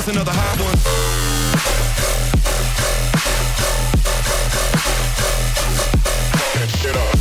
That's another hot one. Get up.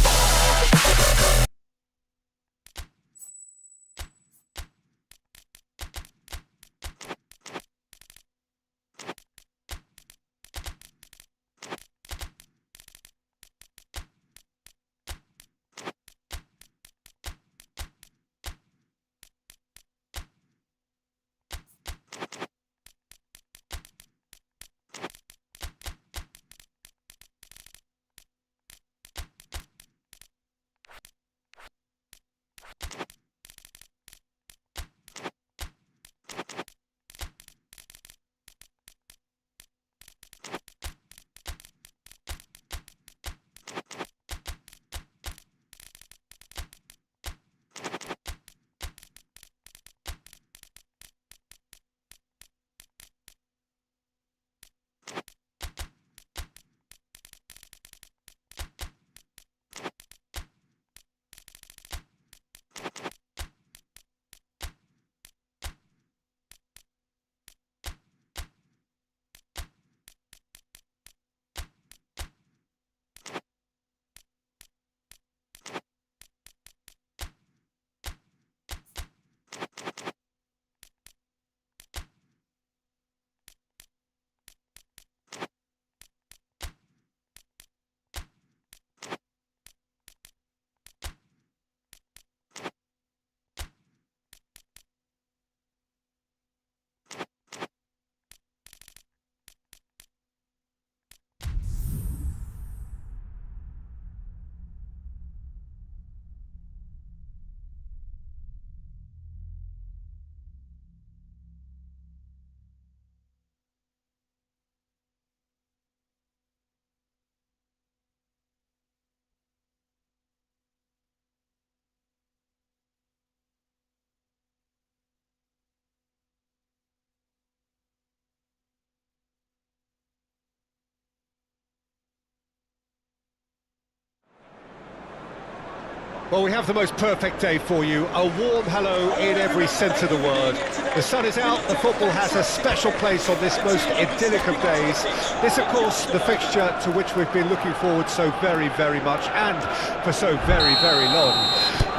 Well, we have the most perfect day for you. A warm hello in every sense of the word. The sun is out, the football has a special place on this most idyllic of days. This, of course, the fixture to which we've been looking forward so very, very much, and for so very, very long.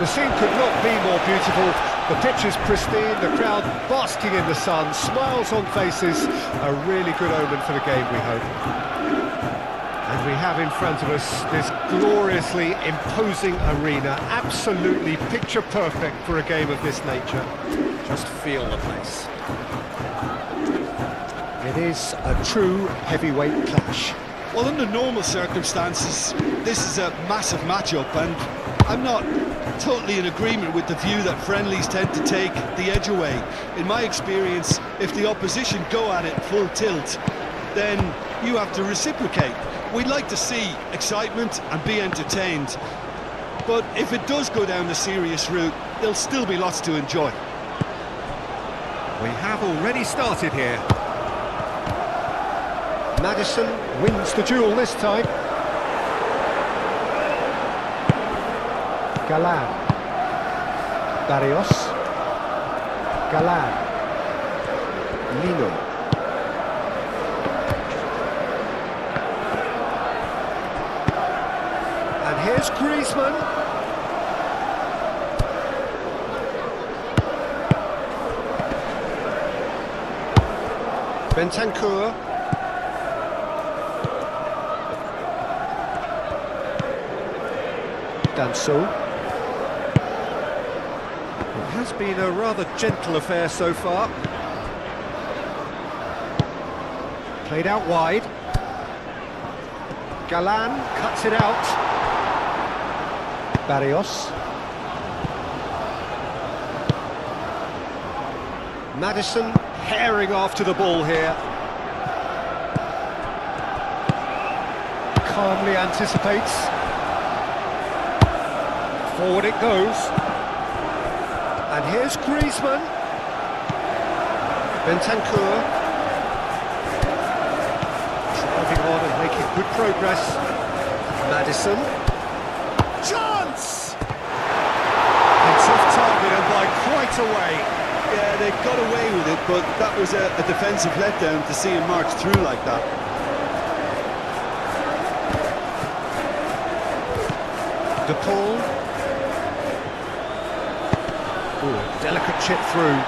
The scene could not be more beautiful. The pitch is pristine, the crowd basking in the sun, smiles on faces. A really good omen for the game, we hope. And we have in front of us this gloriously imposing arena, absolutely picture perfect for a game of this nature. Just feel the place. It is a true heavyweight clash. Well, under normal circumstances, this is a massive matchup, and I'm not totally in agreement with the view that friendlies tend to take the edge away. In my experience, if the opposition go at it full tilt, then you have to reciprocate. We'd like to see excitement and be entertained, but if it does go down the serious route, there'll still be lots to enjoy. We have already started here. Madison wins the duel this time. Galan. Barrios. Galan. Lino. And here's Griezmann. Bentancur. Danso. It has been a rather gentle affair so far. Played out wide. Galan cuts it out. Barrios. Madison herring after the ball here. Calmly anticipates. Forward it goes. And here's Griezmann. Bentancur. Driving on and making good progress. Madison. Chance! It's off target and by quite a way. Yeah, they got away with it, but that was a defensive letdown to see him march through like that. De Paul. Ooh, delicate chip through.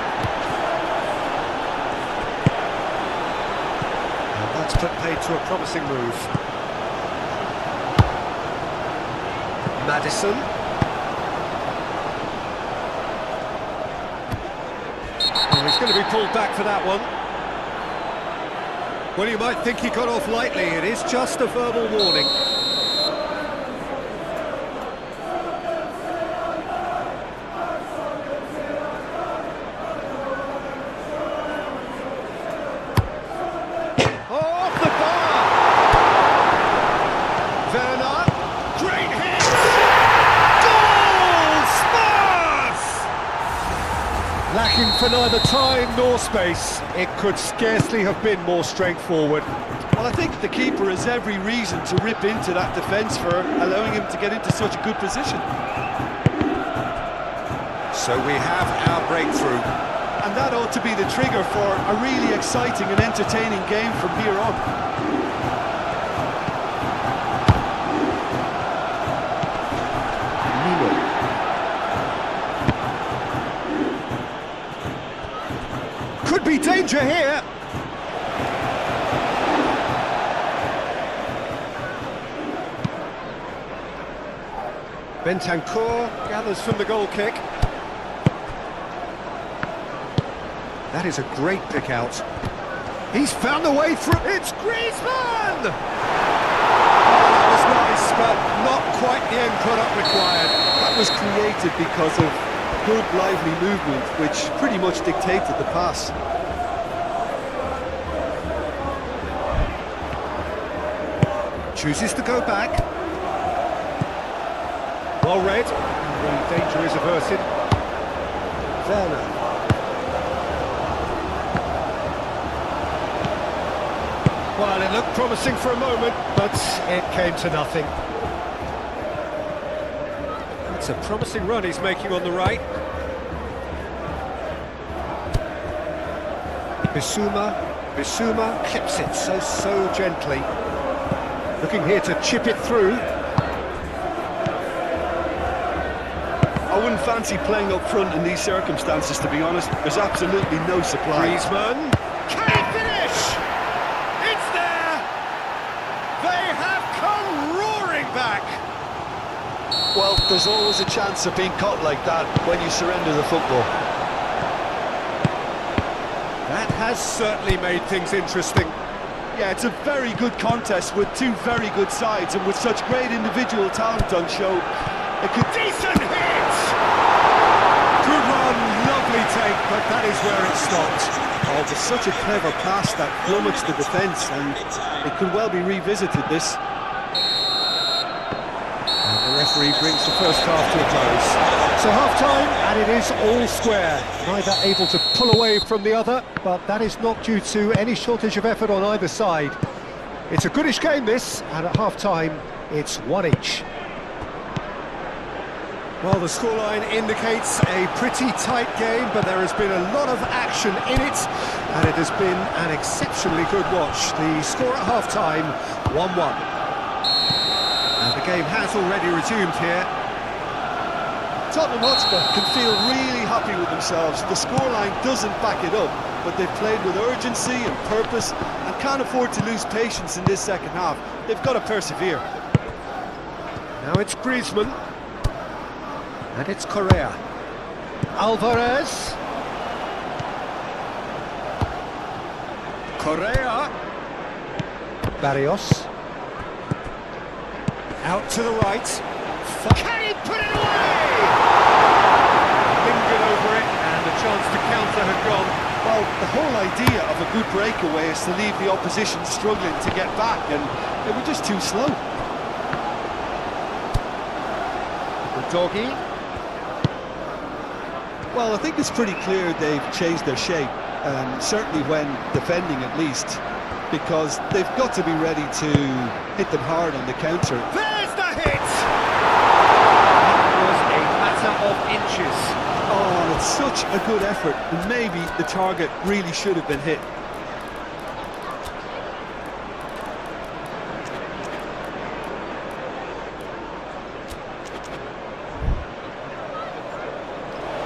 And that's put paid to a promising move. Madison. Oh, he's going to be pulled back for that one. Well, you might think he got off lightly. It is just a verbal warning. Lacking for neither time nor space, it could scarcely have been more straightforward. Well, I think the keeper has every reason to rip into that defence for allowing him to get into such a good position. So we have our breakthrough. And that ought to be the trigger for a really exciting and entertaining game from here on. Could be danger here. Bentancur gathers from the goal kick. That is a great pick out. He's found a way through. It's Griezmann! Oh, that was nice, but not quite the end product required. That was created because of good, lively movement, which pretty much dictated the pass. Chooses to go back. Well read. The danger is averted. Werner. Well, it looked promising for a moment, but it came to nothing. It's a promising run he's making on the right. Bissouma clips it so gently. Looking here to chip it through. I wouldn't fancy playing up front in these circumstances, to be honest. There's absolutely no supply. Griezmann. Can he finish? It's there! They have come roaring back! Well, there's always a chance of being caught like that when you surrender the football. That has certainly made things interesting. Yeah, it's a very good contest with two very good sides, and with such great individual talent on show, it could... Decent hit! Good run, lovely take, but that is where it stopped. Oh, it was such a clever pass that flummoxed the defence, and it could well be revisited, this. And the referee brings the first half to a close. So half-time, and it is all square. Neither able to pull away from the other, but that is not due to any shortage of effort on either side. It's a goodish game, this, and at half-time, it's one each. Well, the scoreline indicates a pretty tight game, but there has been a lot of action in it, and it has been an exceptionally good watch. The score at half-time, 1-1. And the game has already resumed here. Tottenham Hotspur can feel really happy with themselves. The scoreline doesn't back it up, but they've played with urgency and purpose and can't afford to lose patience in this second half. They've got to persevere. Now it's Griezmann. And it's Correa. Alvarez. Correa. Barrios. Out to the right. Can he put it away? Lingered over it, and the chance to counter had gone. Well, the whole idea of a good breakaway is to leave the opposition struggling to get back, and they were just too slow. The doggy. Well, I think it's pretty clear they've changed their shape, certainly when defending at least, because they've got to be ready to hit them hard on the counter. There's the hit! That was a matter of inches. Oh, It's such a good effort, and maybe the target really should have been hit.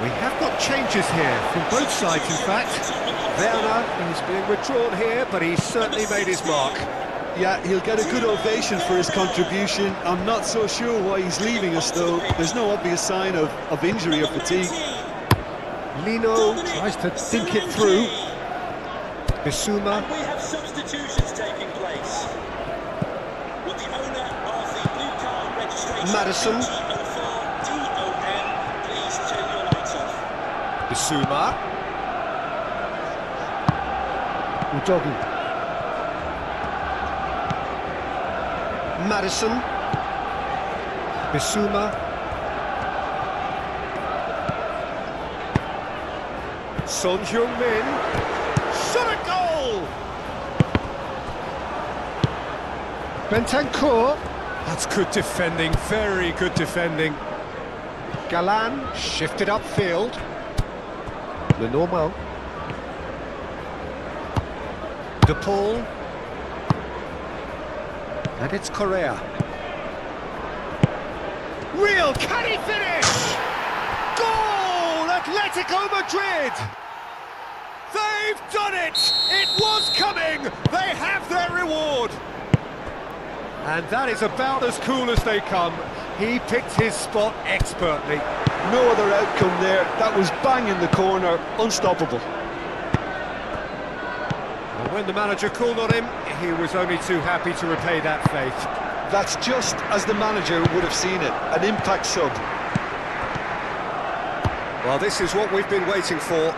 We have got changes here from both sides, in fact. Werner is being withdrawn here, but he's certainly made his mark. Yeah, he'll get a good ovation for his contribution. I'm not so sure why he's leaving us, though. There's no obvious sign of injury or fatigue. Lino tries to think it through. Bissouma. We have substitutions taking place. With the owner of the blue card registration, Maddison. TON, please turn your lights off. Bissouma. Udogi. Maddison. Bissouma. Son Heung-min. Shot a goal! Bentancur. That's good defending, very good defending. Galan shifted upfield. Lenormand. De Paul. And it's Correa. Real, can he finish? Goal! Atletico Madrid! They've done it! It was coming! They have their reward! And that is about as cool as they come. He picked his spot expertly. No other outcome there. That was bang in the corner, unstoppable. And when the manager called on him, he was only too happy to repay that faith. That's just as the manager would have seen it, an impact sub. Well, this is what we've been waiting for.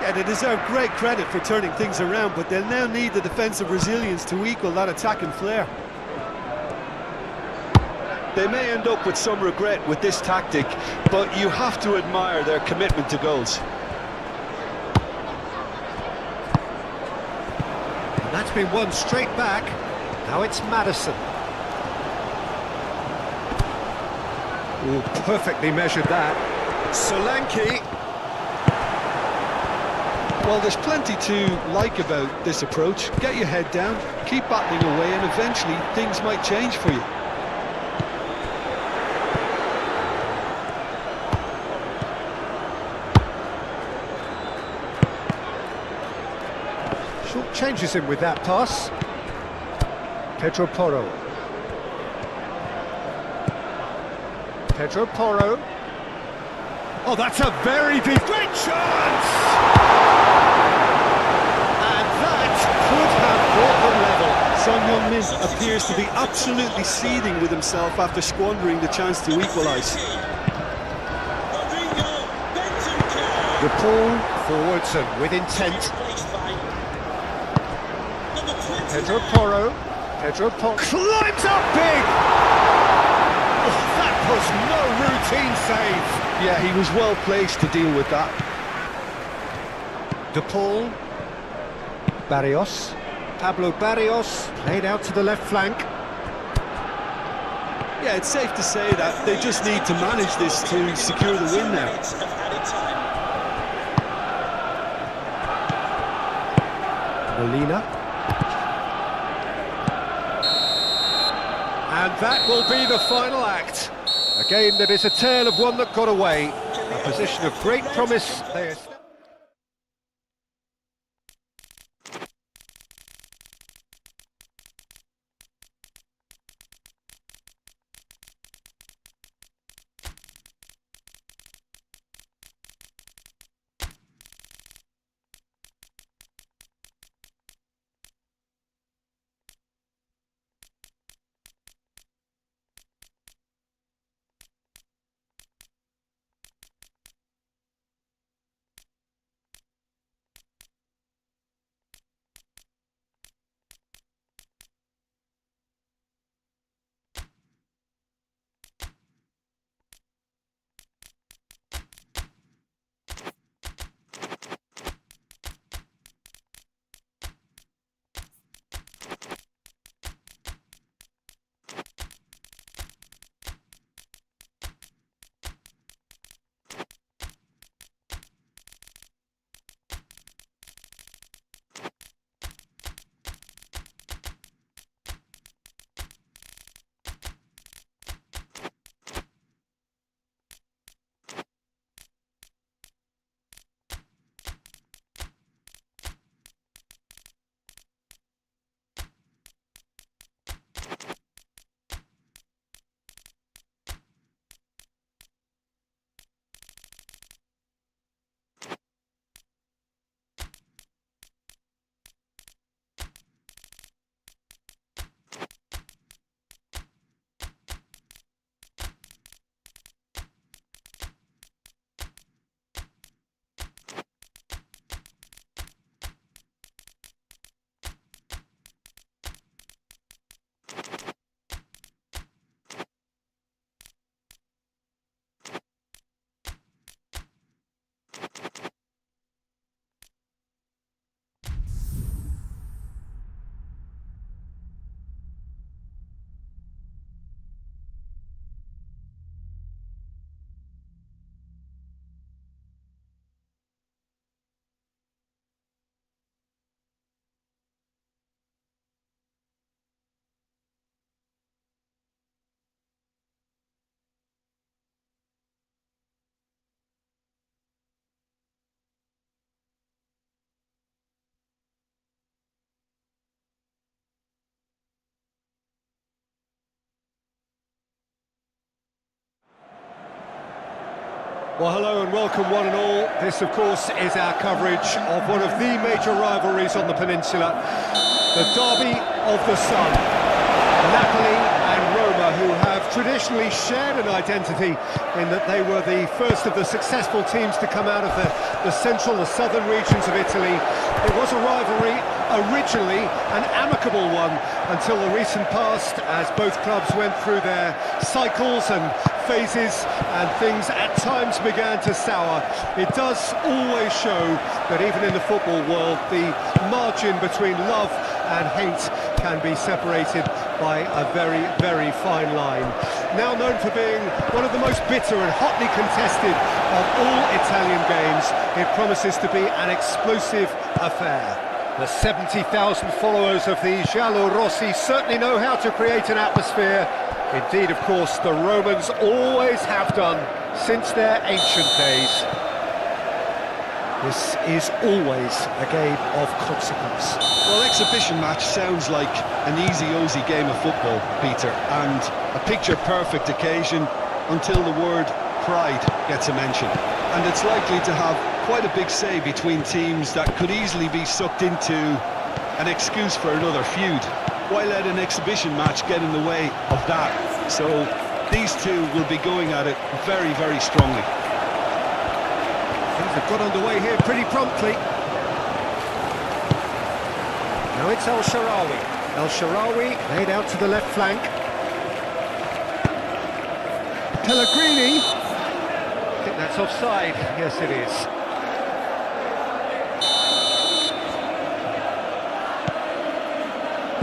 Yeah, they deserve great credit for turning things around, but they'll now need the defensive resilience to equal that attacking flair. They may end up with some regret with this tactic, but you have to admire their commitment to goals. And that's been won straight back. Now it's Maddison. Oh, perfectly measured that. Solanke. Well, there's plenty to like about this approach. Get your head down, keep battling away, and eventually things might change for you. Short changes him with that pass. Pedro Porro. Pedro Porro. Oh, that's a very deep... Great chance! And that could have brought them level. Son Heung-min appears to be absolutely seething with himself after squandering the chance to equalise. De Paul forwards and with intent. Pedro Porro. Pedro Porro climbs up big! Oh, that was no routine save. Yeah, he was well placed to deal with that. De Paul. Barrios. Pablo Barrios played out to the left flank. Yeah, it's safe to say that they just need to manage this to secure the win now. Molina. And that will be the final act. A game that is a tale of one that got away. A position of great promise. Well, hello and welcome one and all. This, of course, is our coverage of one of the major rivalries on the peninsula, the Derby of the Sun. Napoli and Roma, who have traditionally shared an identity in that they were the first of the successful teams to come out of the central, the southern regions of Italy. It was a rivalry, originally an amicable one, until the recent past, as both clubs went through their cycles and phases, and things at times began to sour. It does always show that even in the football world, the margin between love and hate can be separated by a very, very fine line. Now known for being one of the most bitter and hotly contested of all Italian games, it promises to be an explosive affair. The 70,000 followers of the Giallo-Rossi certainly know how to create an atmosphere. Indeed, of course, the Romans always have done since their ancient days. This is always a game of consequence. Well, exhibition match sounds like an easy-ozy game of football, Peter, and a picture-perfect occasion until the word pride gets a mention. And it's likely to have quite a big say between teams that could easily be sucked into an excuse for another feud. Why let an exhibition match get in the way of that? So these two will be going at it very, very strongly. Things have got underway here pretty promptly. Now it's El Shaarawy. El Shaarawy laid out to the left flank. Pellegrini. I think that's offside. Yes, it is.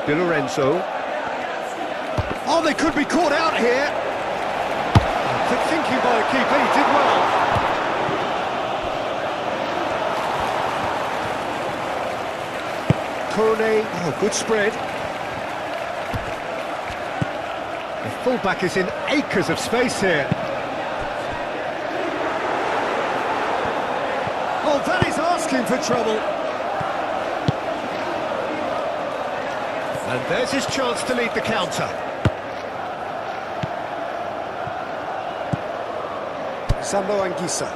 Di Lorenzo. Oh, they could be caught out here. Quick thinking by the keeper, he did well. Kone, oh, good spread. The fullback is in acres of space here. Oh, that is asking for trouble. And there's his chance to lead the counter. Sambo Anguissa.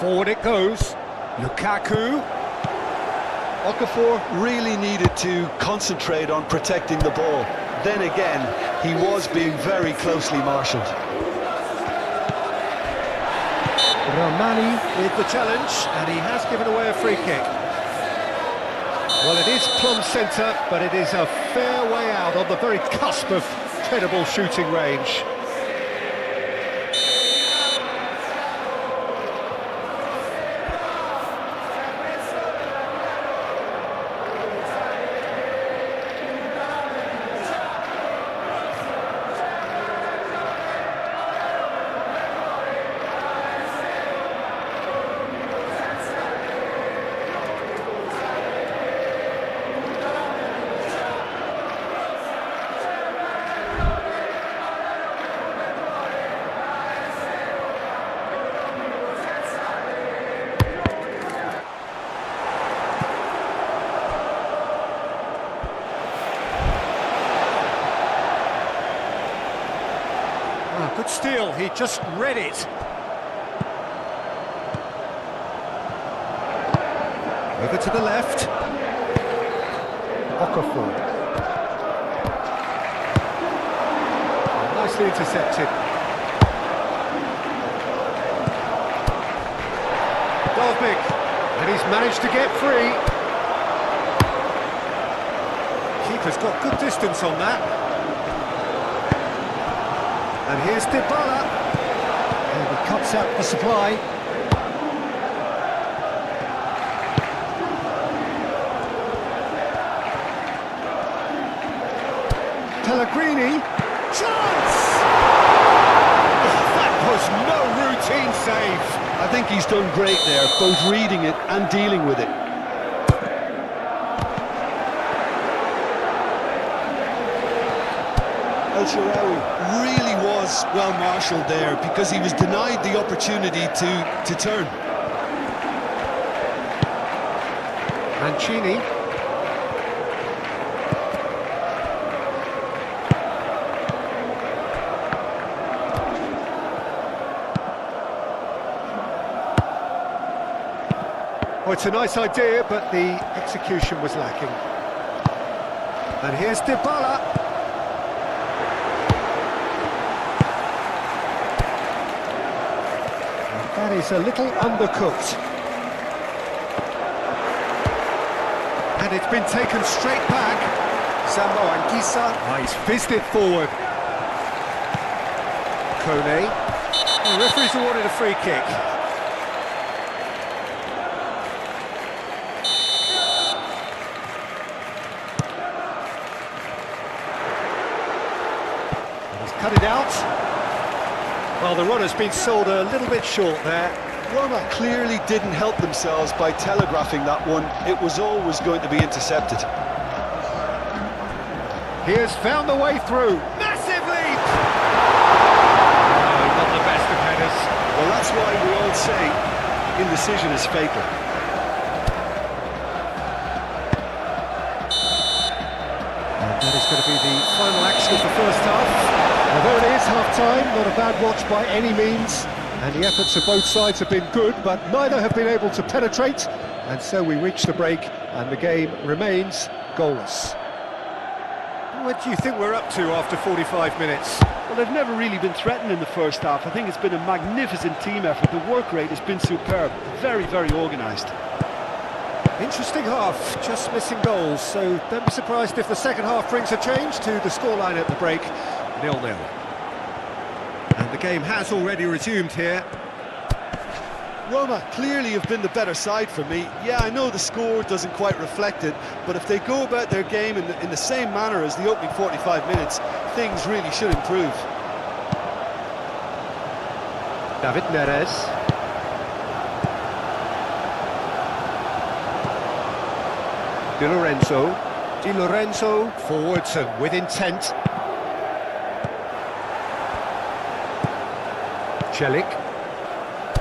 Forward it goes. Lukaku. Okafor really needed to concentrate on protecting the ball. Then again, he was being very closely marshalled. Romani with the challenge, and he has given away a free kick. Well, it is plumb centre, but it is a fair way out on the very cusp of credible shooting range. Good steal, he just read it. Over to the left. Okafor. Nicely intercepted. Dovbik, and he's managed to get free. Keeper's got good distance on that. And here's Dybala, and he cuts out the supply. Pellegrini, chance! That was no routine save. I think he's done great there, both reading it and dealing with it. El Shaarawy really was well marshalled there because he was denied the opportunity to turn. Mancini. it's a nice idea, but the execution was lacking. And here's Dybala. And that is a little undercooked. And it's been taken straight back. He's fizzed it forward. Kone. The referee's awarded a free kick. Cut it out. Well, the runner's been sold a little bit short there. Roma clearly didn't help themselves by telegraphing that one. It was always going to be intercepted. He has found the way through. Massive lead! No, not the best of headers. Well, that's why we all say indecision is fatal. And that is going to be the final action of the first half. Although it is half-time, not a bad watch by any means, and the efforts of both sides have been good, but neither have been able to penetrate, and so we reach the break, and the game remains goalless. What do you think we're up to after 45 minutes? Well, they've never really been threatened in the first half. I think it's been a magnificent team effort. The work rate has been superb, very, very organised. Interesting half, just missing goals, so don't be surprised if the second half brings a change to the scoreline at the break. 0-0. And the game has already resumed here. Roma clearly have been the better side for me. Yeah, I know the score doesn't quite reflect it, but if they go about their game in the same manner as the opening 45 minutes, things really should improve. David Neres. Di Lorenzo forwards and with intent. Celik.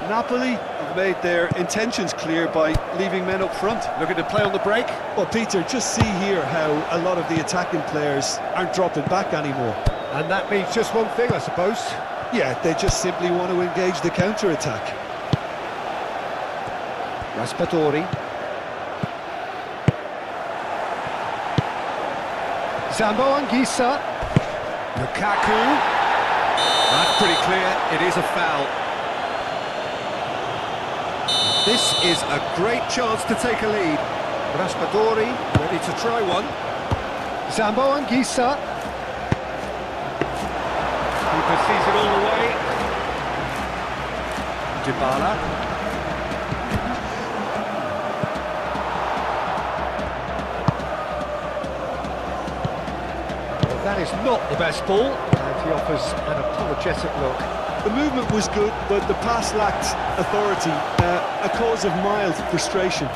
Napoli have made their intentions clear by leaving men up front. Looking to play on the break. Well, Peter, just see here how a lot of the attacking players aren't dropping back anymore. And that means just one thing, I suppose. Yeah, they just simply want to engage the counter-attack. Raspadori. Zambo Anguissa. Lukaku. That's pretty clear, it is a foul. This is a great chance to take a lead. Raspadori, ready to try one. Zambo Anguissa. Keeper sees it all the way. Dybala. Well, that is not the best ball. He offers an apologetic look. The movement was good, but the pass lacked authority, a cause of mild frustration.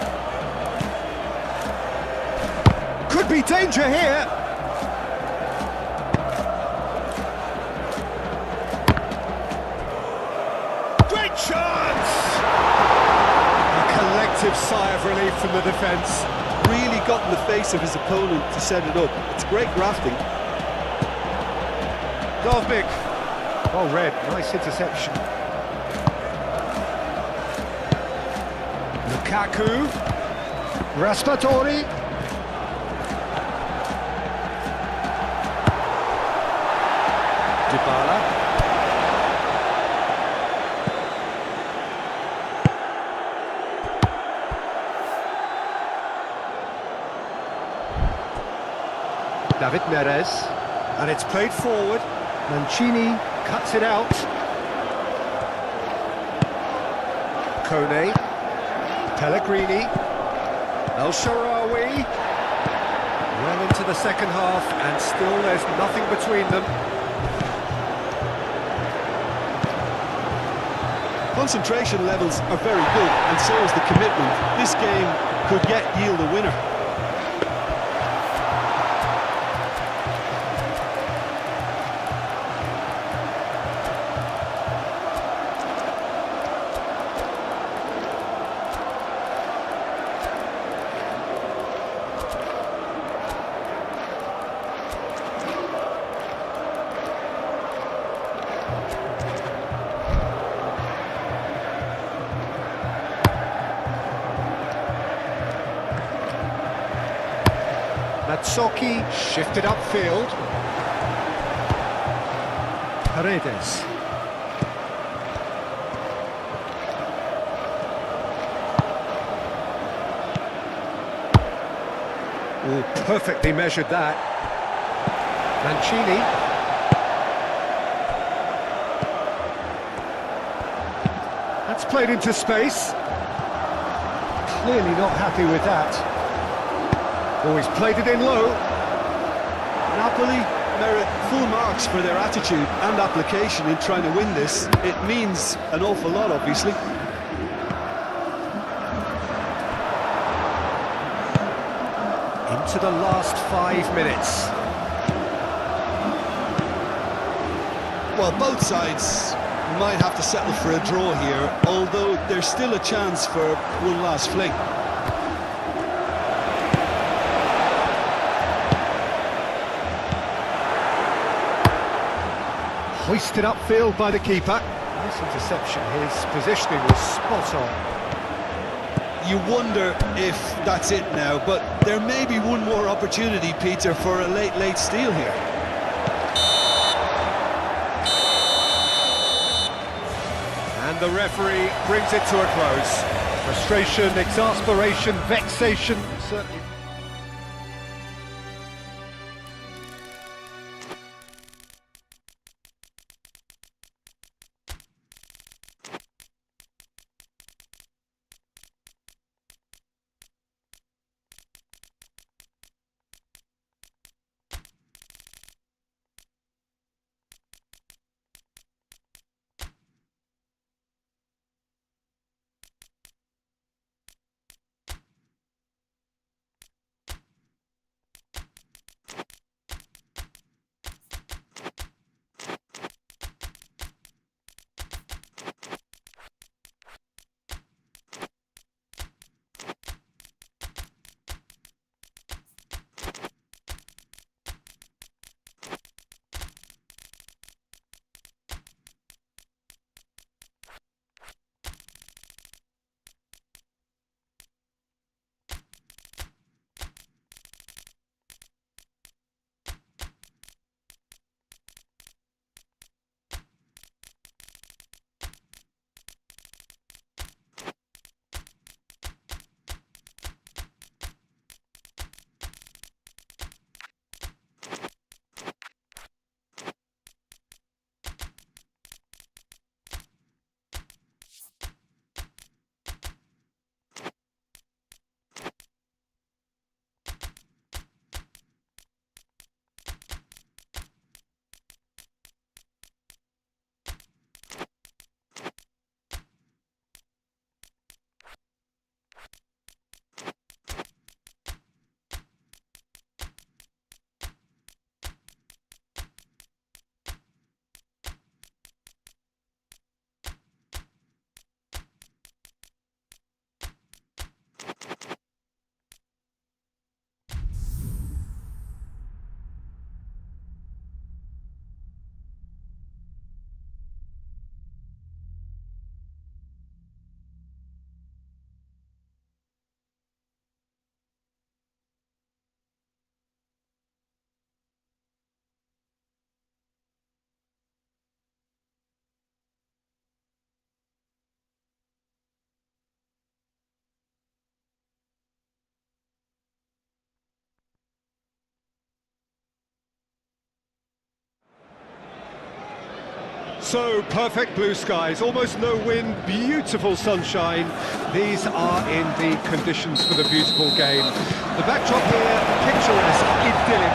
Could be danger here. Great chance! A collective sigh of relief from the defence. Really got in the face of his opponent to set it up. It's great grafting. Dovbik. Well read, nice interception. Lukaku. Raspadori. Dybala. David Neres. And it's played forward. Mancini cuts it out. Kone. Pellegrini. El Shaarawy. Well into the second half, and still there's nothing between them. Concentration levels are very good, and so is the commitment. This game could yet yield a winner. Matsoki shifted upfield. Paredes. Oh, perfectly measured that. Mancini. That's played into space. Clearly not happy with that. Oh, he's played it in low. Napoli merit full marks for their attitude and application in trying to win this. It means an awful lot, obviously. Into the last 5 minutes. Well, both sides might have to settle for a draw here, although there's still a chance for one last fling. Hoisted upfield by the keeper. Nice interception. His positioning was spot on. You wonder if that's it now, but there may be one more opportunity, Peter, for a late steal here. And the referee brings it to a close. Frustration, exasperation, vexation, certainly. So, perfect blue skies, almost no wind, beautiful sunshine. These are in the conditions for the beautiful game. The backdrop here, picturesque, idyllic.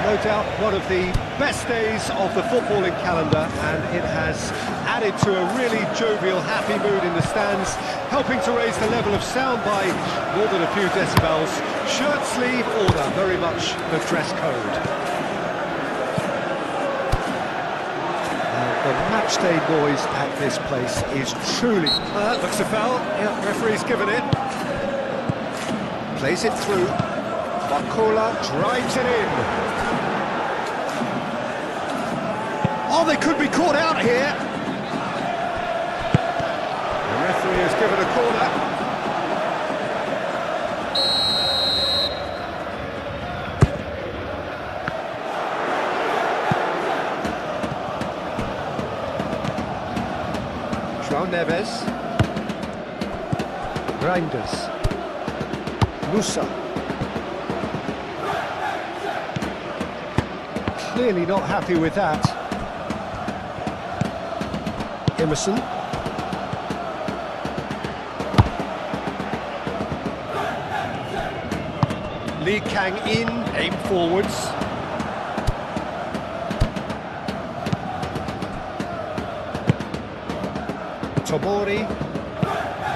No doubt one of the best days of the footballing calendar, and it has added to a really jovial, happy mood in the stands, helping to raise the level of sound by more than a few decibels. Shirt sleeve order, very much the dress code. The matchday noise at this place is truly... looks a foul. Yeah, referee's given it. Plays it through. Bacola drives it in. Oh, they could be caught out here. The referee has given a corner. Neves. Reinders. Musa. Clearly not happy with that. Emerson. Lee Kang in, aim forwards. Tomori.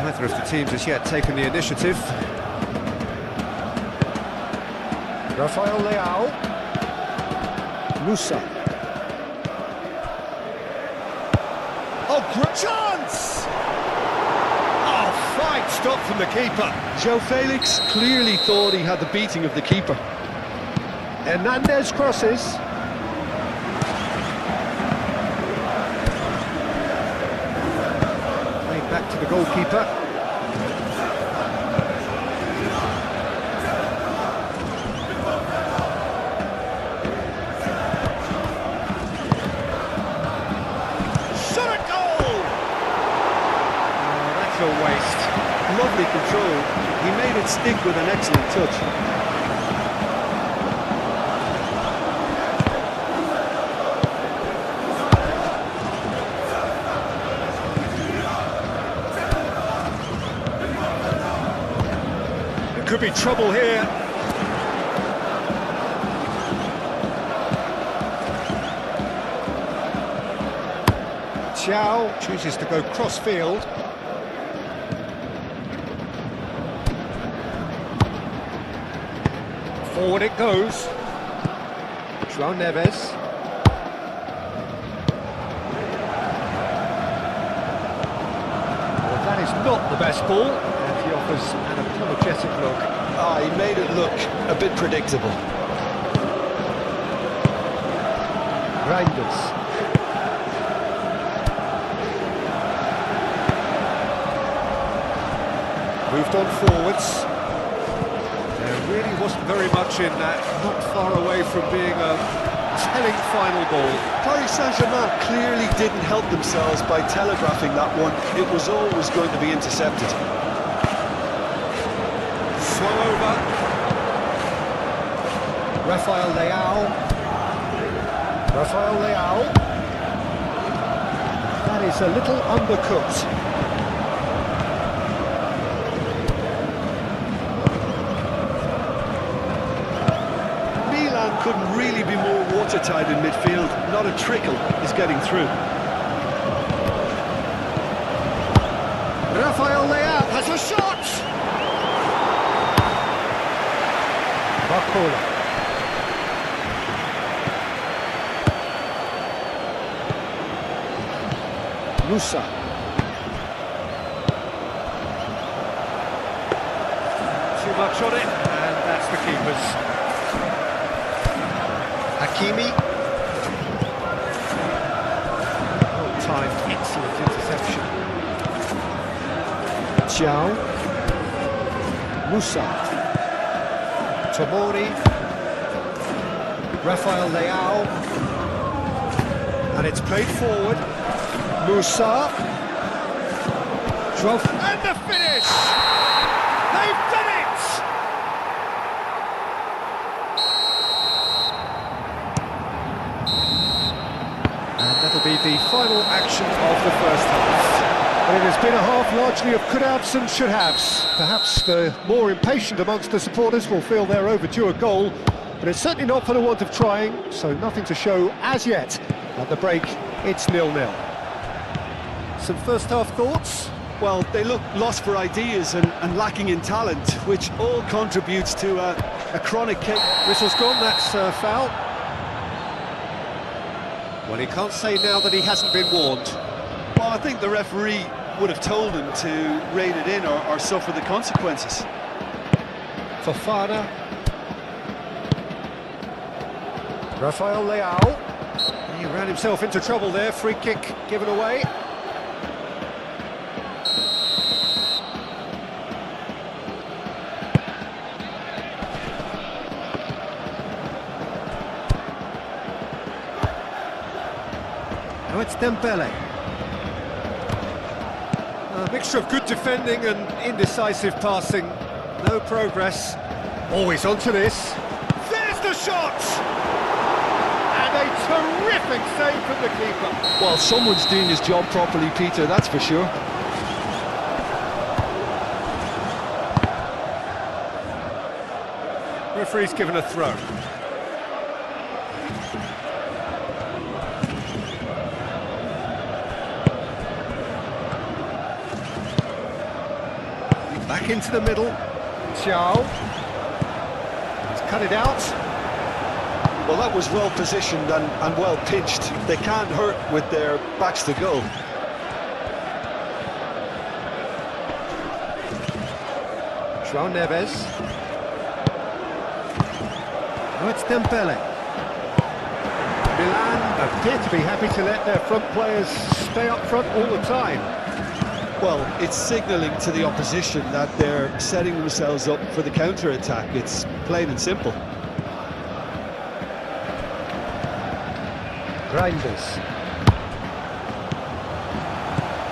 Neither of the teams has yet taken the initiative. Rafael Leao. Musa. Oh, great chance! Oh, fine stop from the keeper. Joe Felix clearly thought he had the beating of the keeper. Hernandez crosses. Played back to the goalkeeper. Shot at goal! Oh, that's a waste. Lovely control. He made it stick with an excellent touch. There could be trouble here. Xiao chooses to go cross-field. Forward it goes. João Neves. Well, that is not the best ball, and he offers an apologetic look. Ah, he made it look a bit predictable. Reinders. Moved on forwards. There really wasn't very much in that, not far away from being a telling final ball. Paris Saint-Germain clearly didn't help themselves by telegraphing that one. It was always going to be intercepted. Swung over. Rafael Leao. Rafael Leao. That is a little undercooked. Couldn't really be more watertight in midfield. Not a trickle is getting through. Rafael Leao has a shot! Barcola. Musa. Too much on it, and that's the keeper's. Hakimi. Well-timed, excellent interception. Xiao. Musa. Tomori. Rafael Leao. And it's played forward. Musa. And the finish! They've done it! And that'll be the final action of the first half. But it has been a half largely of could-haves and should-haves. Perhaps the more impatient amongst the supporters will feel they're overdue a goal, but it's certainly not for the want of trying, so nothing to show as yet. At the break, it's 0-0. Some first-half thoughts? Well, they look lost for ideas and lacking in talent, which all contributes to a chronic case. Whistle's gone, that's foul. Well, he can't say now that he hasn't been warned. Well, I think the referee would have told him to rein it in or suffer the consequences. Fofana. Rafael Leao. He ran himself into trouble there, free kick given away. Now it's Dembele. A mixture of good defending and indecisive passing. No progress. Always onto this. There's the shot! And a terrific save from the keeper. Well, someone's doing his job properly, Peter, that's for sure. Referee's given a throw. Back into the middle. Xiao. He's cut it out. Well, that was well positioned and well pitched. They can't hurt with their backs to goal. João Neves. Oh, it's Dembele. Milan appear to be happy to let their front players stay up front all the time. Well, it's signalling to the opposition that they're setting themselves up for the counter-attack. It's plain and simple. Reinders.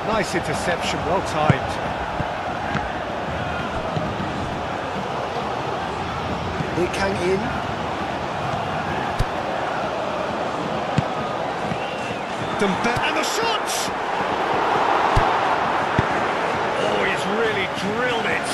Nice interception, well timed. Lee Kang-in. Dembele and the shot! Oh, he's really drilled it.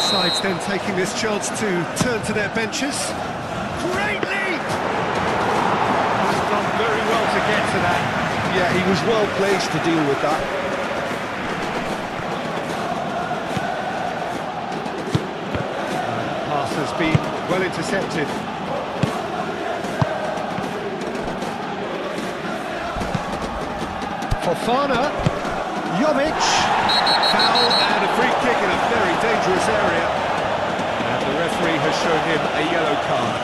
Sides then taking this chance to turn to their benches. Great leap! He's done very well to get to that. Yeah, he was well placed to deal with that. Pass has been well intercepted. Fofana, Jovic, foul and a free kick in a very dangerous area. And the referee has shown him a yellow card.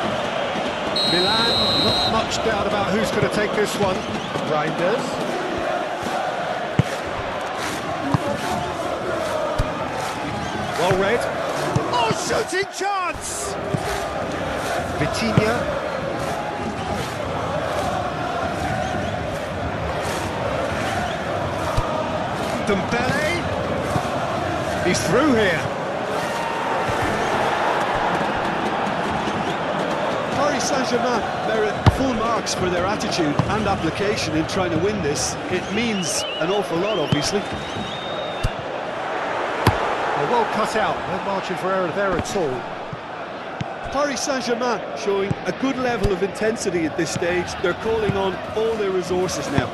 Milan, not much doubt about who's going to take this one. Reinders. Well read. Oh, shooting chance! Vitinha. Dembele. He's through here. Paris Saint-Germain merit full marks for their attitude and application in trying to win this. It means an awful lot, obviously. Well cut out, no margin for error there at all. Paris Saint-Germain showing a good level of intensity at this stage. They're calling on all their resources now.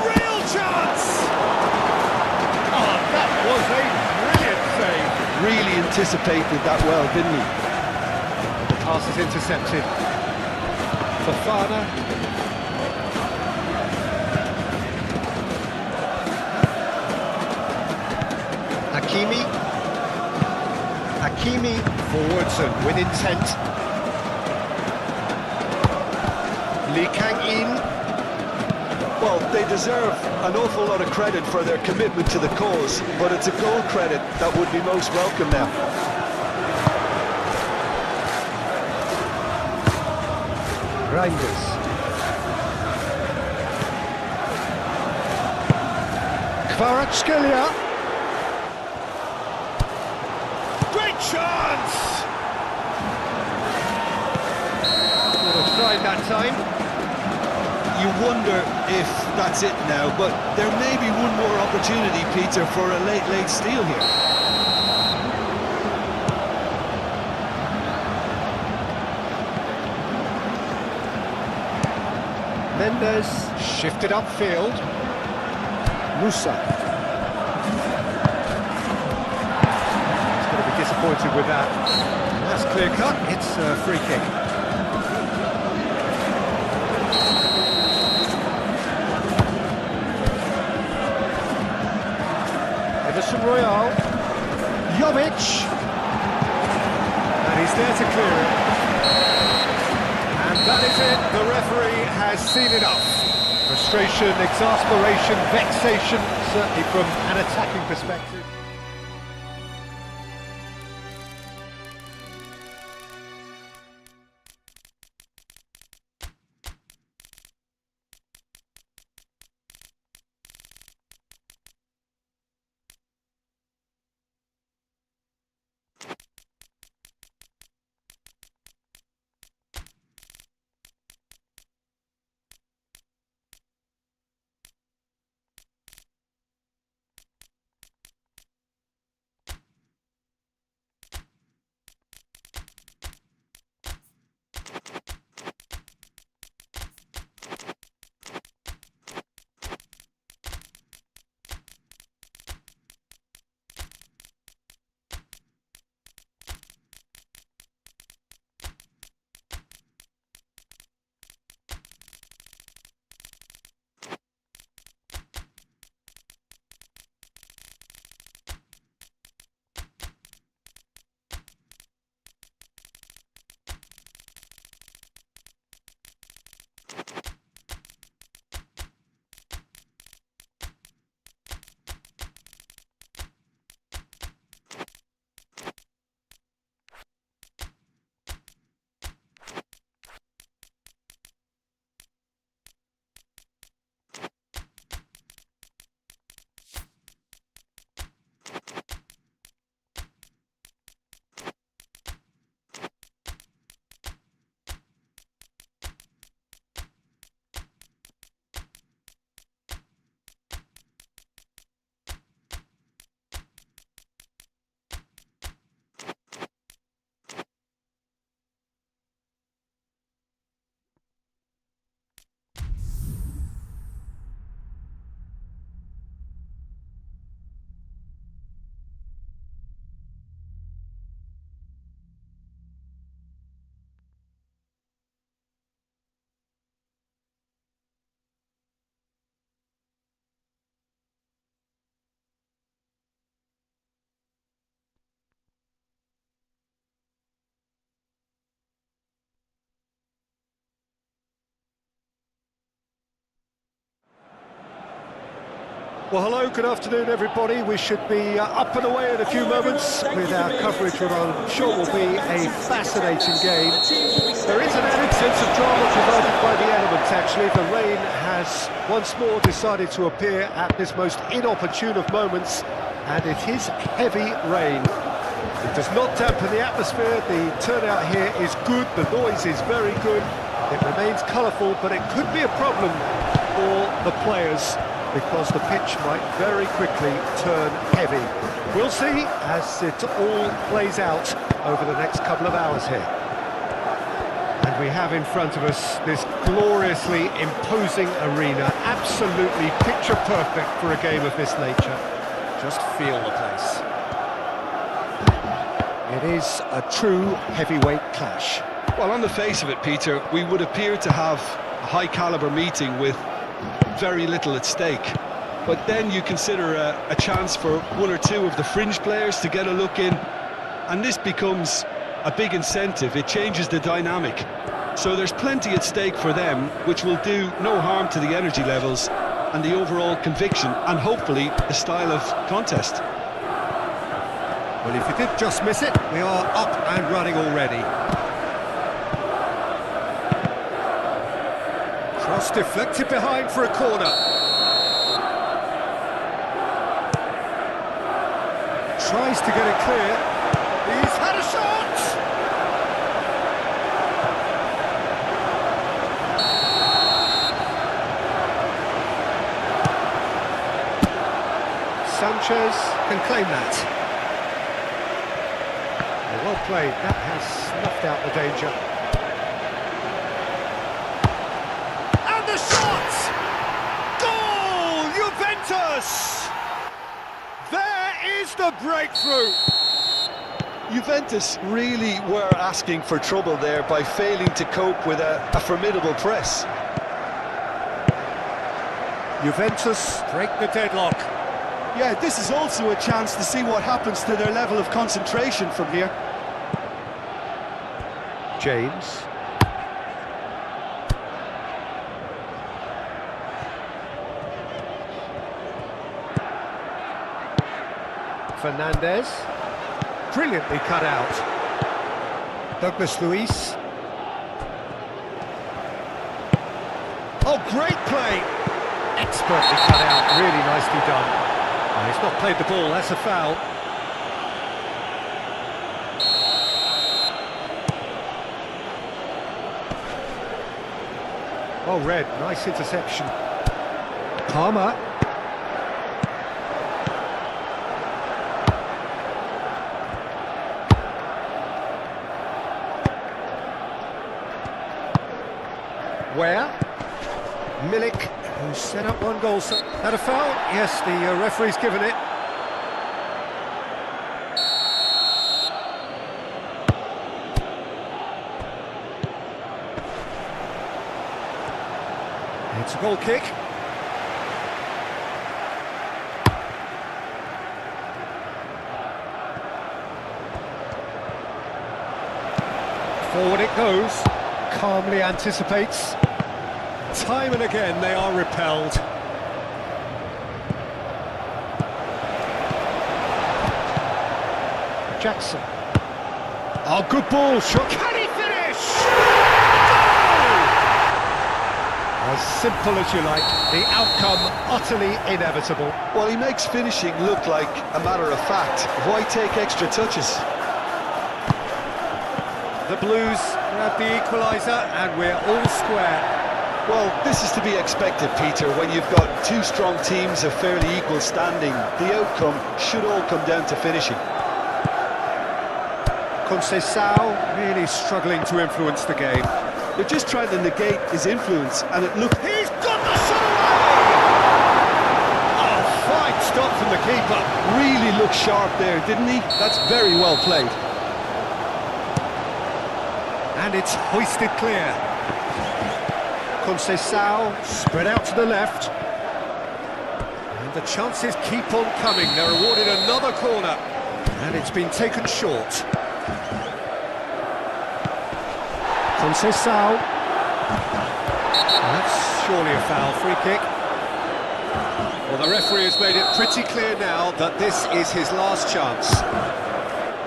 Real chance! Oh, that was a brilliant save. Really anticipated that well, didn't he? The pass is intercepted. Fofana. Hakimi forwards and with intent. Lee Kang-in. Well, they deserve an awful lot of credit for their commitment to the cause, but it's a goal credit that would be most welcome now. Reinders. Kvaratskhelia. Great chance! Would have tried that time. You wonder if that's it now, but there may be one more opportunity, Peter, for a late steal here. Mendes shifted upfield. Musa. Disappointed with that. That's clear cut. It's a free kick. Emerson Royal. Jovic. And he's there to clear it. And that is it. The referee has seen enough. Frustration, exasperation, vexation, certainly from an attacking perspective. Well, hello, good afternoon, everybody. We should be up and away in a few moments with our coverage what I'm sure will be a fascinating game. There is an added sense of drama provided by the elements, actually. The rain has once more decided to appear at this most inopportune of moments, and it is heavy rain. It does not dampen the atmosphere. The turnout here is good. The noise is very good. It remains colourful, but it could be a problem for the players, because the pitch might very quickly turn heavy. We'll see as it all plays out over the next couple of hours here. And we have in front of us this gloriously imposing arena, absolutely picture perfect for a game of this nature. Just feel the place. It is a true heavyweight clash. Well, on the face of it, Peter, we would appear to have a high-caliber meeting with very little at stake. But then you consider a chance for one or two of the fringe players to get a look in, and this becomes a big incentive. It changes the dynamic. So there's plenty at stake for them, which will do no harm to the energy levels and the overall conviction, and hopefully the style of contest. Well, if you did just miss it, we are up and running already. Cross deflected behind for a corner. Tries to get it clear. He's had a shot! Sanchez can claim that. Well played, that has snuffed out the danger. And the shot! Goal! Juventus! There is the breakthrough! Juventus really were asking for trouble there by failing to cope with a formidable press. Juventus break the deadlock. Yeah, this is also a chance to see what happens to their level of concentration from here. James. Fernandez. Brilliantly cut out. Douglas Luiz. Oh, great play! Expertly cut out, really nicely done. Oh, he's not played the ball, that's a foul. Oh, Red, nice interception. Palmer. Where? Milik, who set up one goal. So, that a foul? Yes, the referee's given it. It's a goal kick. Forward it goes. Calmly anticipates. Time and again they are repelled. Jackson. Oh, good ball. Shot. Can he finish? Goal! As simple as you like. The outcome utterly inevitable. Well, he makes finishing look like a matter of fact. Why take extra touches? The Blues grab the equaliser and we're all square. Well, this is to be expected, Peter, when you've got two strong teams of fairly equal standing. The outcome should all come down to finishing. Conceição really struggling to influence the game. They're just trying to negate his influence, and it looked... He's got the shot away! Oh, fine stop from the keeper. Really looked sharp there, didn't he? That's very well played. And it's hoisted clear. Conceição spread out to the left. And the chances keep on coming. They're awarded another corner. And it's been taken short. Conceição. That's surely a foul. Free kick. Well, the referee has made it pretty clear now that this is his last chance.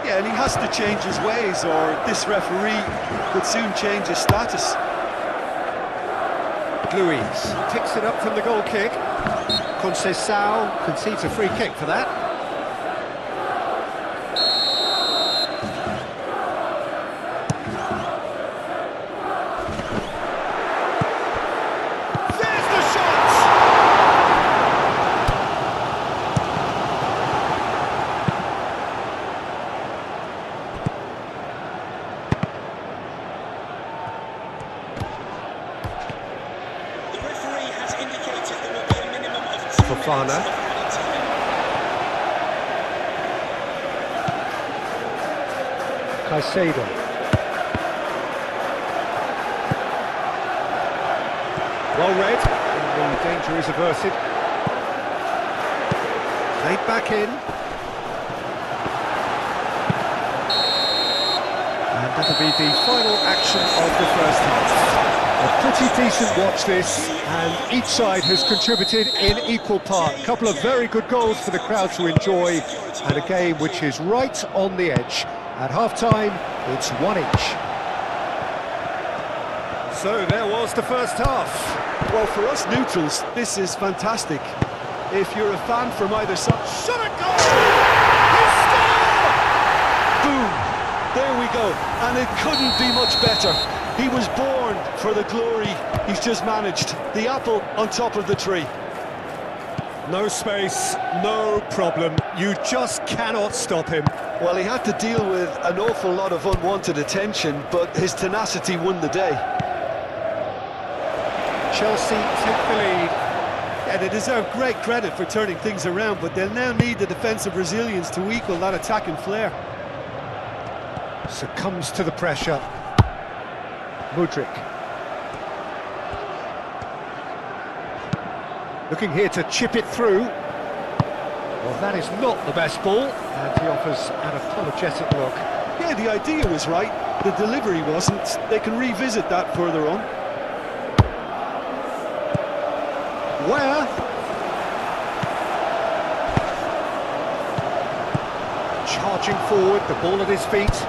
Yeah, and he has to change his ways, or this referee could soon change his status. Luiz picks it up from the goal kick. Conceição concedes a free kick for that. There's the shot! Fofana. Caicedo. Well read, and the danger is averted. Played back in. And that'll be the final action of the first half. A pretty decent watch this, and each side has contributed in equal part. A couple of very good goals for the crowd to enjoy, and a game which is right on the edge. At half-time, it's 1-1. So there was the first half. Well, for us neutrals, this is fantastic. If you're a fan from either side... Shot a goal! He scored! Boom! There we go, and it couldn't be much better. He was born for the glory he's just managed. The apple on top of the tree. No space, no problem. You just cannot stop him. Well, he had to deal with an awful lot of unwanted attention, but his tenacity won the day. Chelsea take the lead. Yeah, they deserve great credit for turning things around, but they'll now need the defensive resilience to equal that attacking flair. Succumbs to the pressure. Mudryk. Looking here to chip it through. Well, that is not the best ball, and he offers an apologetic look. Yeah, the idea was right, the delivery wasn't. They can revisit that further on. Where? Charging forward, the ball at his feet.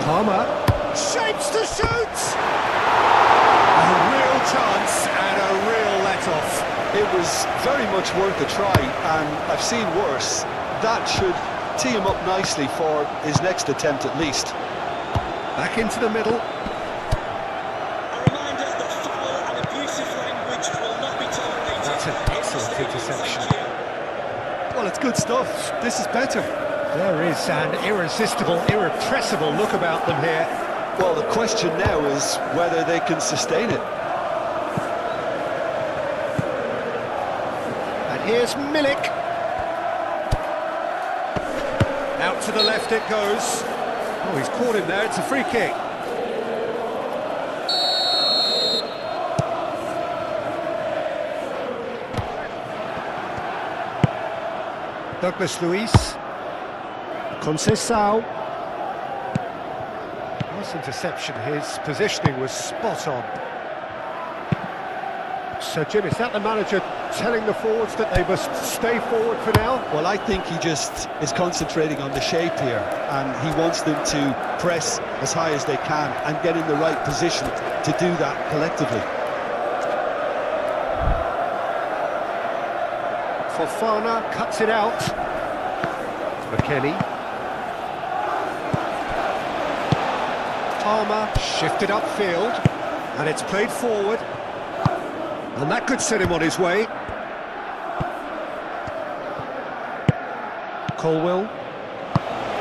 Palmer shapes to shoot! A real chance and a real let-off. It was very much worth a try, and I've seen worse. That should tee him up nicely for his next attempt at least. Back into the middle. A reminder that foul and abusive language will not be tolerated. That's an excellent interception. Thank you. Well, it's good stuff. This is better. There is an irresistible, irrepressible look about them here. Well, the question now is whether they can sustain it. And here's Milik. Out to the left it goes. Oh, he's caught him there, it's a free kick. Douglas Luiz. Conceição. Nice interception, his positioning was spot on. So Jim, is that the manager telling the forwards that they must stay forward for now? Well, I think he just is concentrating on the shape here, and he wants them to press as high as they can and get in the right position to do that collectively. Fofana cuts it out. McKennie. Palmer shifted upfield, and it's played forward. And that could set him on his way. Colwell.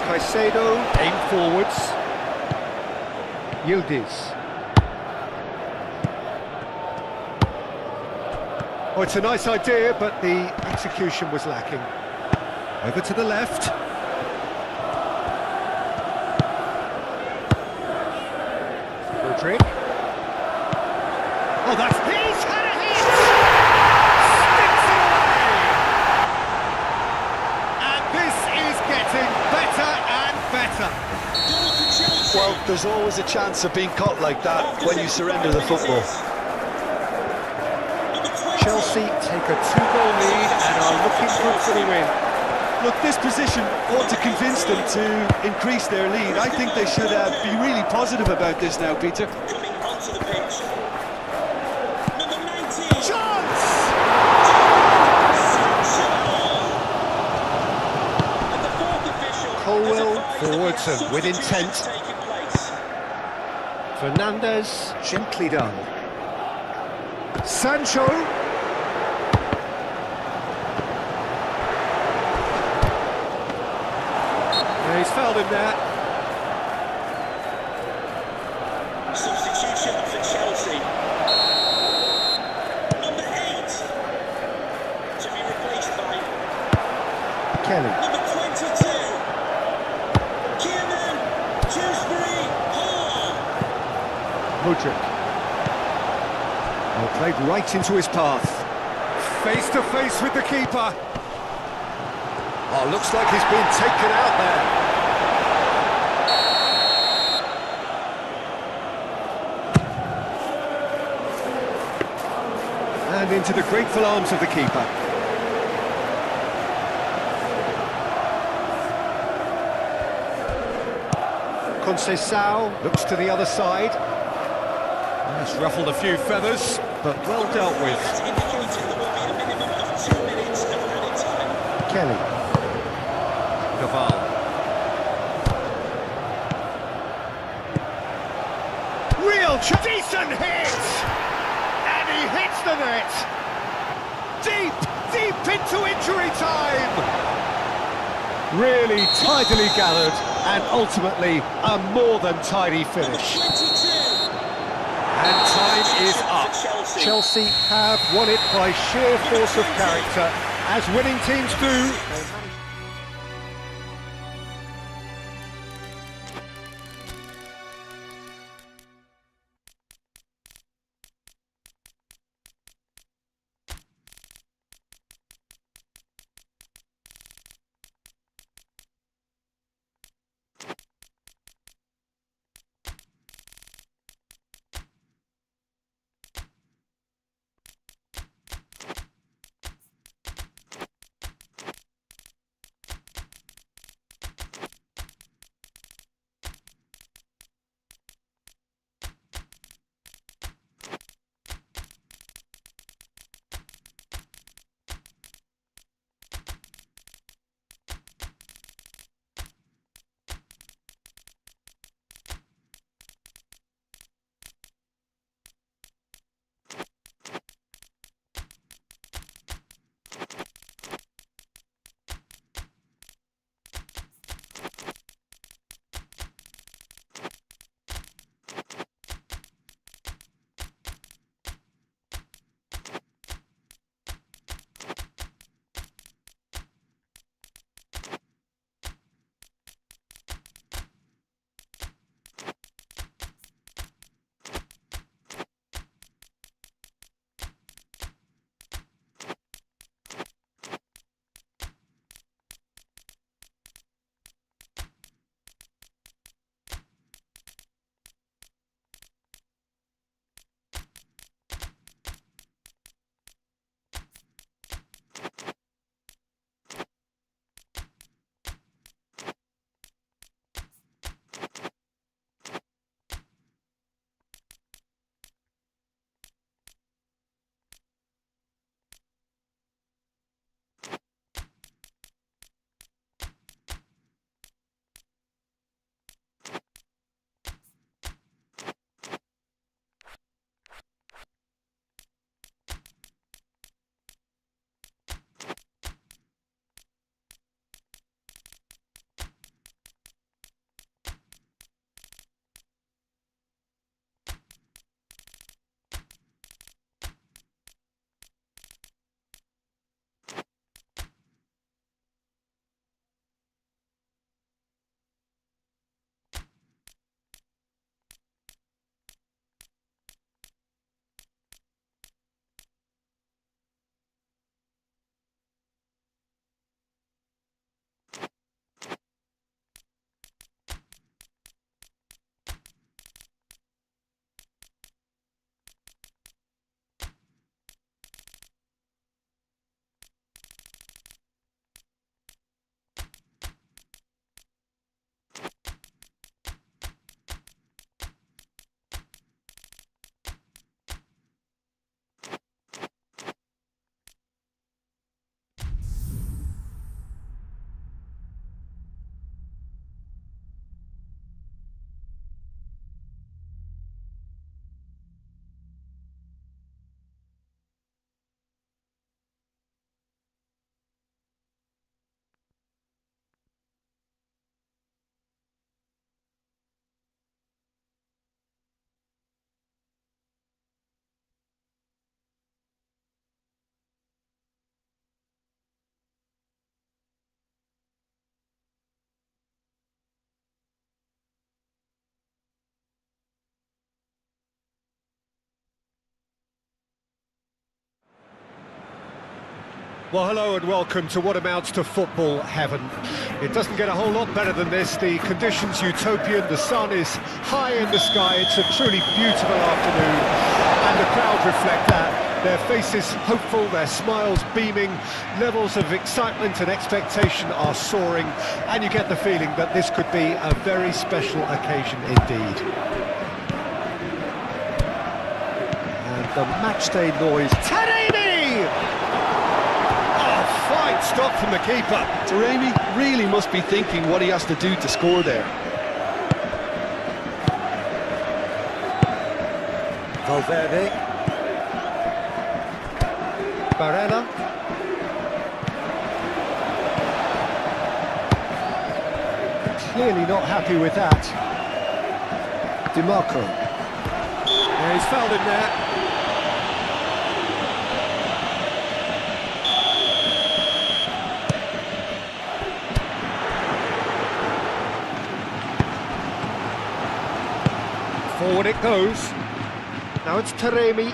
Caicedo, aim forwards. Yildiz. Oh, it's a nice idea, but the execution was lacking. Over to the left. Rodrigue. Oh, that's... He's had a hit! Sticks it away! And this is getting better and better. Goal for Chelsea. Well, there's always a chance of being caught like that when you surrender the football. Chelsea take a 2-goal lead and are looking good for the win. Look, this position ought to convince them to increase their lead. I think they should be really positive about this now, Peter. Coming onto the pitch. Number 19. Chance! And the fourth official Colwell has advised forwards that and with substitution intent. has taken place. Fernandez, gently done. Sancho. Yeah, he's fouled him there. Substitution for Chelsea. Number 8 to be replaced by Kelly. number 22. Kiernan Dewsbury Hall. Modric. Well, played right into his path. Face to face with the keeper. Oh, looks like he's been taken out there. And into the grateful arms of the keeper. Conceição looks to the other side. Has ruffled a few feathers, but well dealt with. Has indicated there will be a minimum of 2 minutes of added time. Kelly. Caval. Real decent hit! And he hits the net! Deep into injury time! Really tidily gathered, and ultimately a more than tidy finish. 22. And time is up. Chelsea have won it by sheer force of character, as winning teams do. Well, hello and welcome to what amounts to football heaven. It doesn't get a whole lot better than this. The conditions utopian, the sun is high in the sky, it's a truly beautiful afternoon, and the crowd reflect that. Their faces hopeful, their smiles beaming, levels of excitement and expectation are soaring, and you get the feeling that this could be a very special occasion indeed. And the matchday noise. Taremi! Fine stop from the keeper. Taremi really must be thinking what he has to do to score there. Valverde. Barella. Clearly not happy with that. DiMarco. Yeah, he's fouled him there. Forward it goes. Now it's Taremi.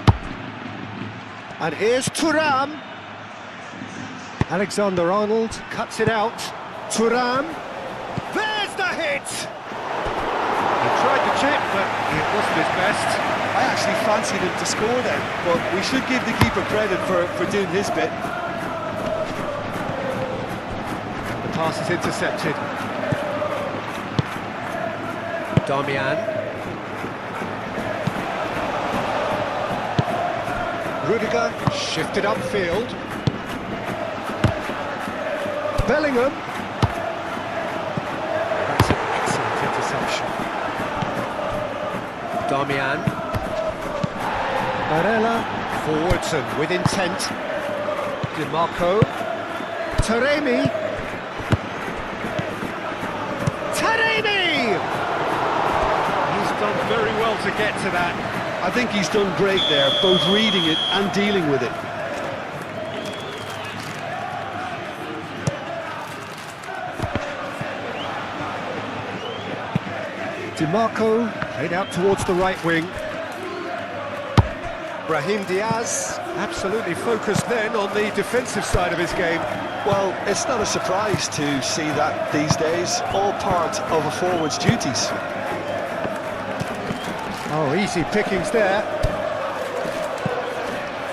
And here's Thuram. Alexander-Arnold cuts it out. Thuram. There's the hit! He tried to chip, but it wasn't his best. I actually fancied him to score then, but we should give the keeper credit for doing his bit. The pass is intercepted. Damian. Rudiger shifted upfield. Bellingham. That's an excellent interception. Damian. Barella. Forwards and with intent. DiMarco. Taremi. Taremi! He's done very well to get to that. I think he's done great there, both reading it and dealing with it. DiMarco played out towards the right wing. Brahim Diaz absolutely focused then on the defensive side of his game. Well, it's not a surprise to see that these days, all part of a forward's duties. Oh, easy pickings there.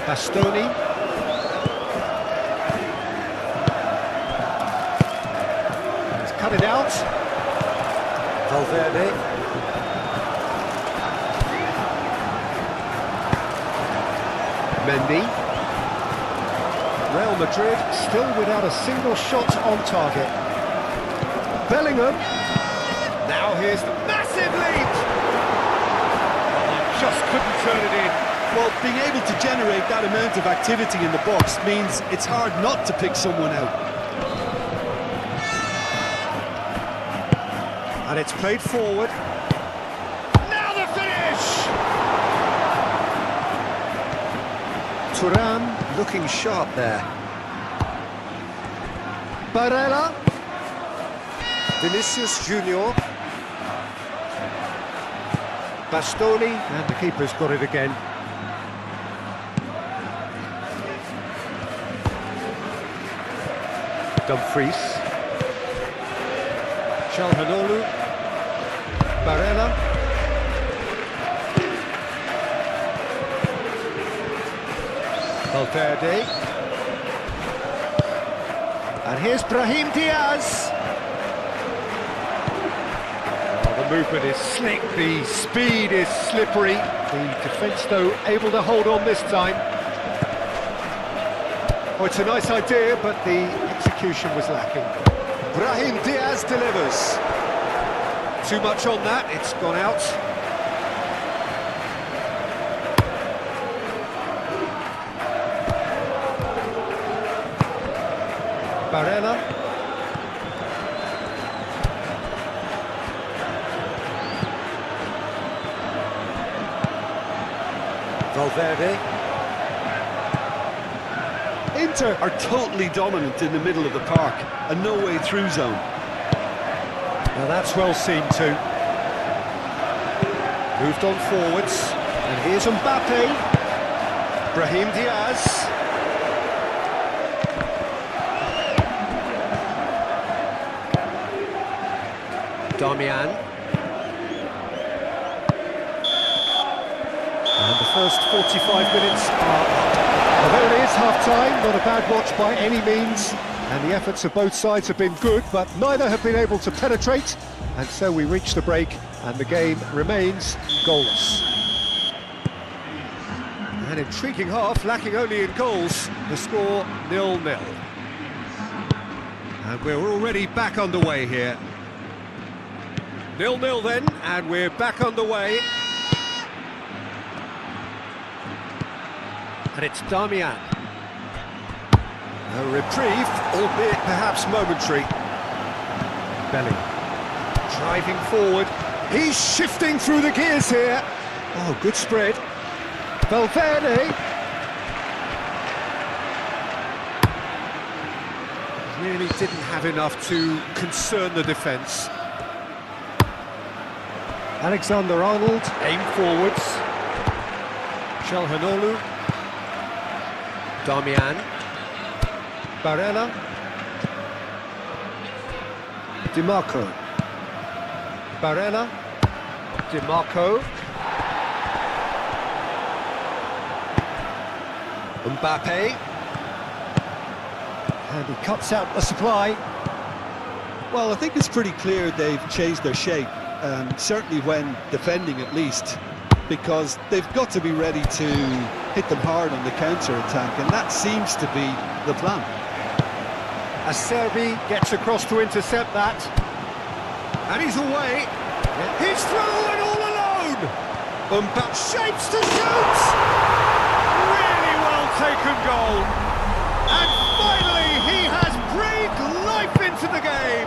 Bastoni. He's cut it out. Valverde. Mendy. Real Madrid still without a single shot on target. Bellingham. Now here's the massive lead. Just couldn't turn it in. Well, being able to generate that amount of activity in the box means it's hard not to pick someone out. And it's played forward. Now the finish! Thuram looking sharp there. Barella. Vinicius Junior. Bastoni, and the keeper's got it again. Dumfries. Çalhanoğlu. Barella. Valverde. And here's Brahim Diaz. The movement is slick, the speed is slippery. The defence, though, able to hold on this time. Oh, it's a nice idea, but the execution was lacking. Brahim Diaz delivers. Too much on that, it's gone out. Barella. Valverde. Inter are totally dominant in the middle of the park, a no-way through zone. Now that's well seen too. Moved on forwards, and here's Mbappe. Brahim Diaz. Damian. And the first 45 minutes are up. Well, there it is, half-time, not a bad watch by any means. And the efforts of both sides have been good, but neither have been able to penetrate. And so we reach the break, and the game remains goalless. An intriguing half, lacking only in goals. The score 0-0. And we're already back underway here. 0-0 then, and we're back underway. And it's Damian. A reprieve, albeit perhaps momentary. Belly. Driving forward. He's shifting through the gears here. Oh, good spread. Valverde. Really didn't have enough to concern the defence. Alexander-Arnold, aim forwards. Calhanoglu. Damian. Barella. DiMarco. Barella. DiMarco. Mbappe. And he cuts out the supply. Well, I think it's pretty clear they've changed their shape, certainly when defending at least, because they've got to be ready to hit them hard on the counter-attack, and that seems to be the plan. Acerbi gets across to intercept that. And he's away. He's through and all alone. Mbappe shapes to shoot. Really well taken goal. And finally he has breathed life into the game.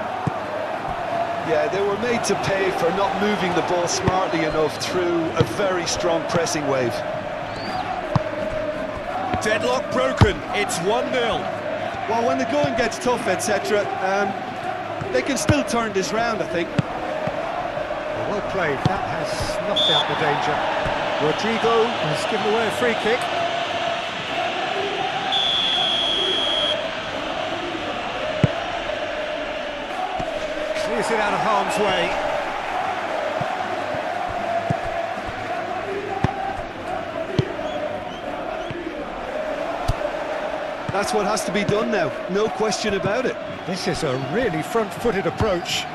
Yeah, they were made to pay for not moving the ball smartly enough through a very strong pressing wave. Deadlock broken. It's 1-0. Well, when the going gets tough, etc., they can still turn this round, I think. Well played. That has snuffed out the danger. Rodrigo has given away a free kick. Clears it out of harm's way. That's what has to be done now, no question about it. This is a really front-footed approach.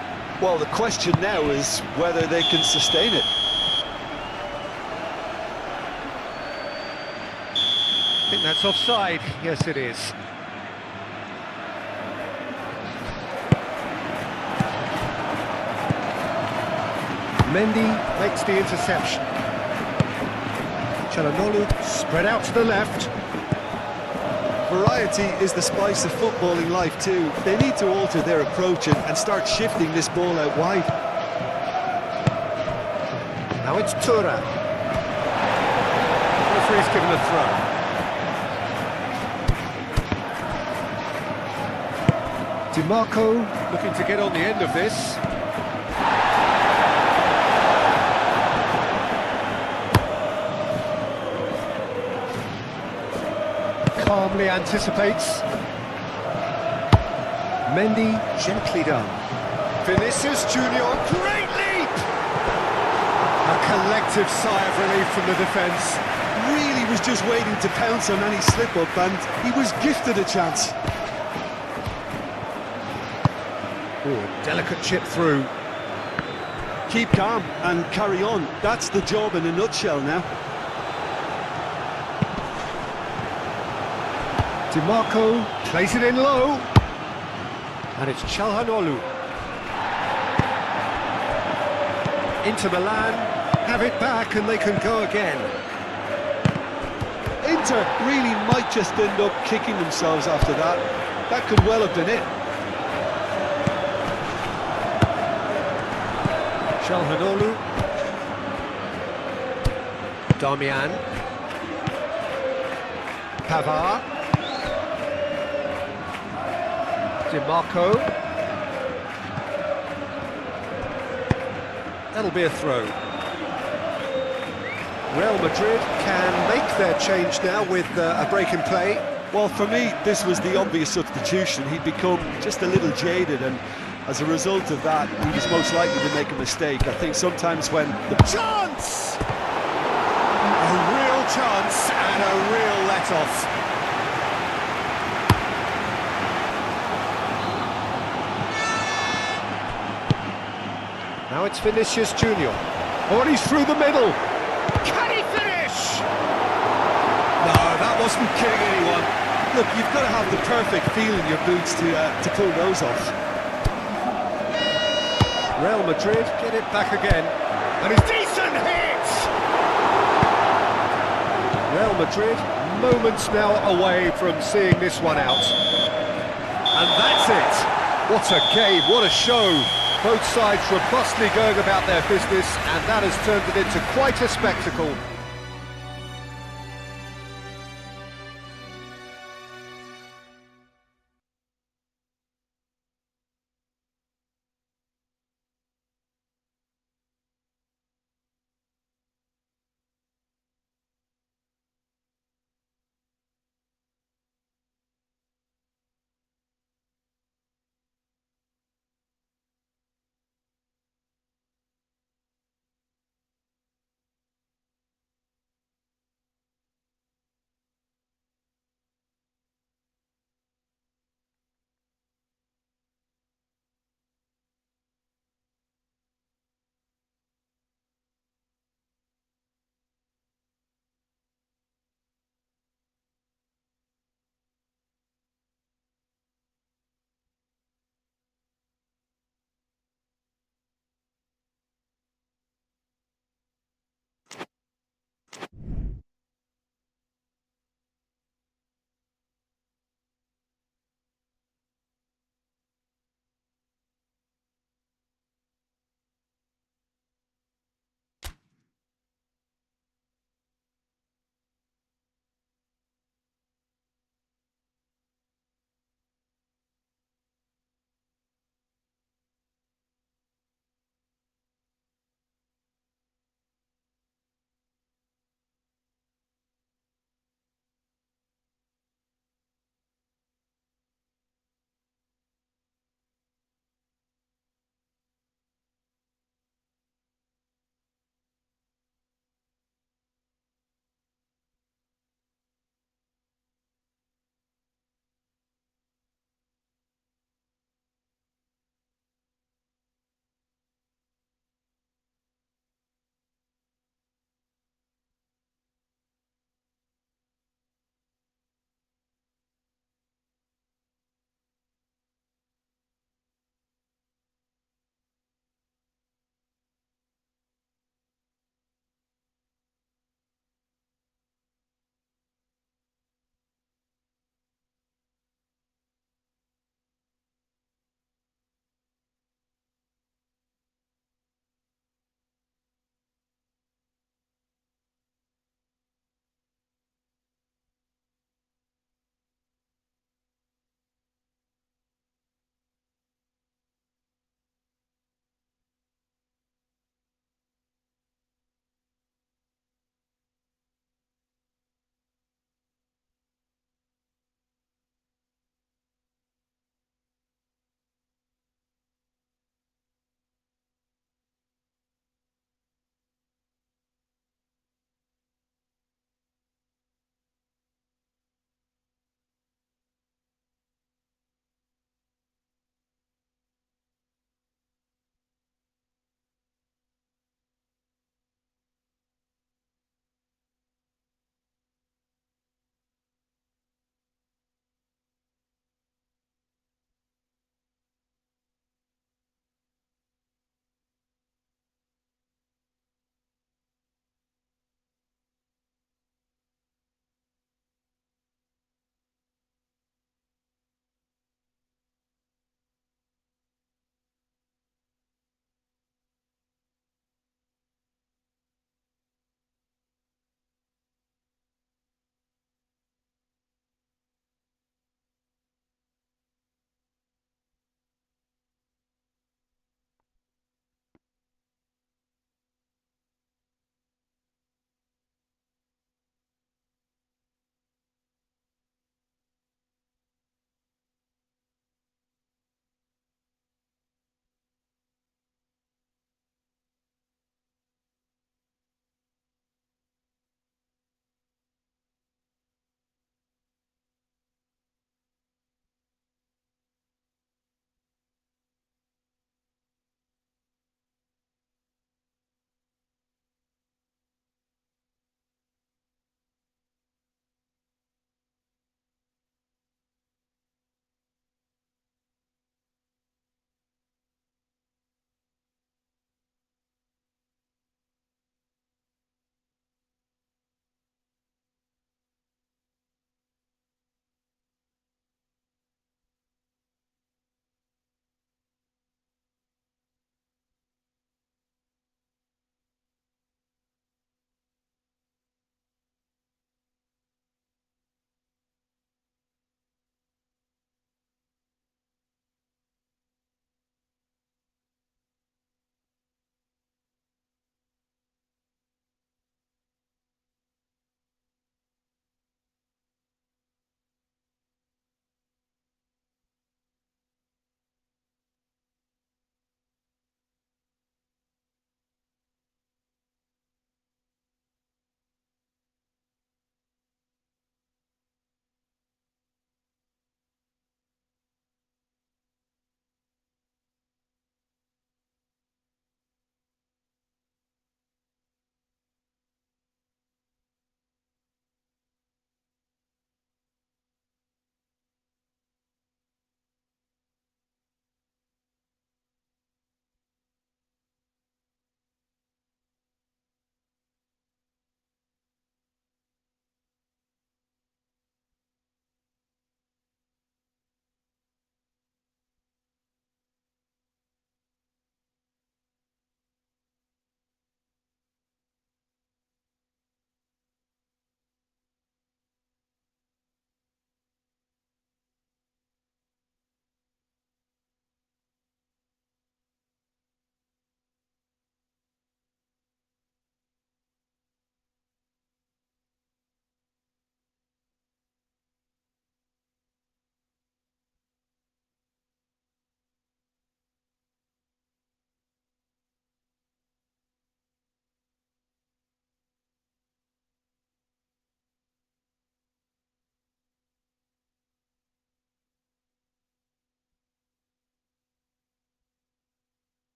Well, the question now is whether they can sustain it. I think that's offside. Yes, it is. Mendy makes the interception. Calhanoglu spread out to the left. Variety is the spice of footballing life too. They need to alter their approach and start shifting this ball out wide. Now it's Tura. The referee's given a throw. DiMarco looking to get on the end of this. Calmly anticipates. Mendy gently done. Vinicius Junior, great leap! A collective sigh of relief from the defence. Really was just waiting to pounce on any slip-up, and he was gifted a chance. Ooh, delicate chip through. Keep calm and carry on. That's the job in a nutshell now. DiMarco plays it in low. And it's Calhanoglu. Inter Milan have it back and they can go again. Inter really might just end up kicking themselves after that. That could well have been it. Calhanoglu. Damian. Pavard. DiMarco. That'll be a throw. Real Madrid can make their change now with a break in play. Well, for me, this was the obvious substitution. He'd become just a little jaded, and As a result of that, he was most likely to make a mistake. I think sometimes when the Chance! A real chance and a real let-off. Now it's Vinicius Junior. Oh, and he's through the middle. Can he finish? No, that wasn't kidding anyone. look, you've got to have the perfect feel in your boots to pull those off. Real Madrid get it back again. And it's decent hit! Real Madrid moments now away from seeing this one out. And that's it. What a game, what a show. Both sides robustly going about their business, and that has turned it into quite a spectacle.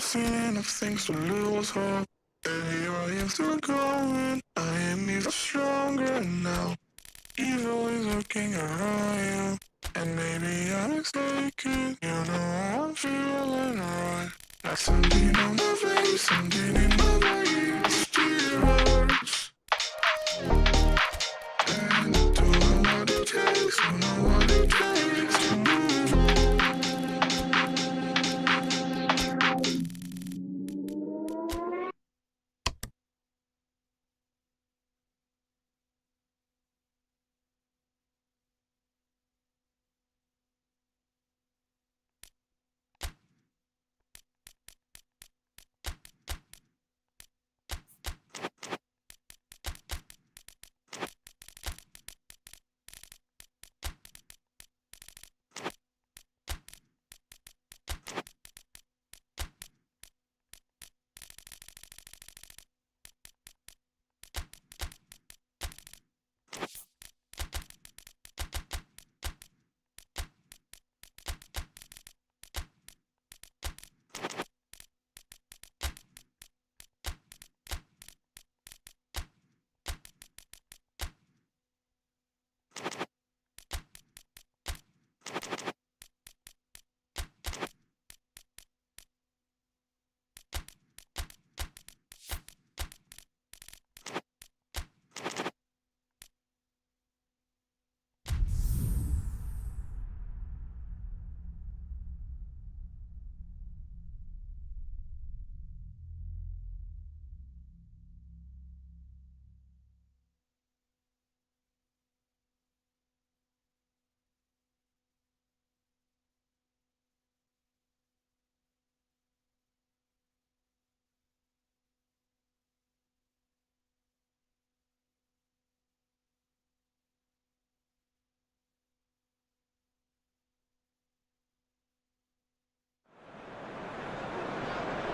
seen of things to lose hope. And here I am still going. I am even stronger now. Evil is looking around you. And maybe I'm mistaken. You know I'm feeling right. Like something on my face, something in my veins. Still hurts. And I don't know what it takes. Don't know what it takes to move on.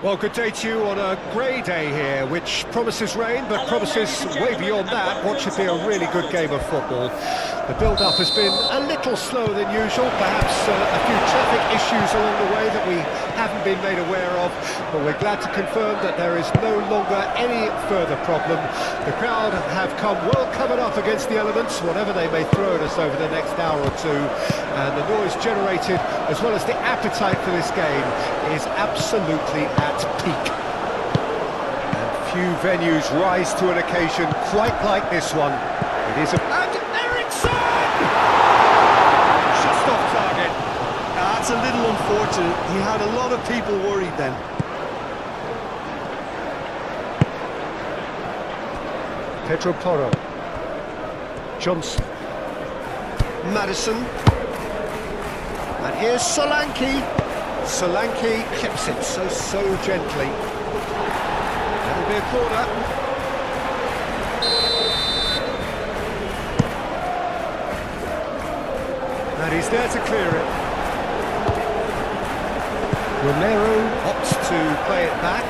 Well, good day to you on a grey day here, which promises rain, but promises way beyond that what should be a really good game of football. The build-up has been a little slower than usual, perhaps a few traffic issues along the way that we haven't been made aware of, but we're glad to confirm that there is no longer any further problem. The crowd have come well covered up against the elements, whatever they may throw at us over the next hour or two, and the noise generated, as well as the appetite for this game, is absolutely at peak. And few venues rise to an occasion quite like this one. It is a... And Ericsson! Just off target. That's a little unfortunate. He had a lot of people worried then. Pedro Porro. Johnson. Madison. And here's Solanke. Solanke clips it so gently. That'll be a corner. And he's there to clear it. Romero opts to play it back.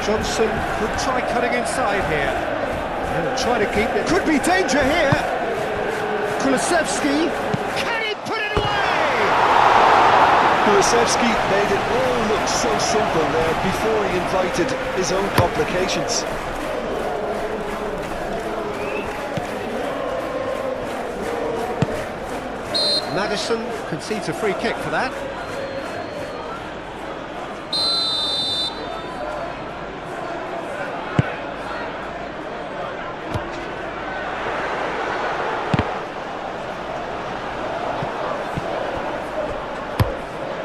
Johnson could try cutting inside here. And try to keep it. Could be danger here. Kulusevski. Can he put it away? Kulusevski made it all look so simple there before he invited his own complications. Madison concedes a free kick for that.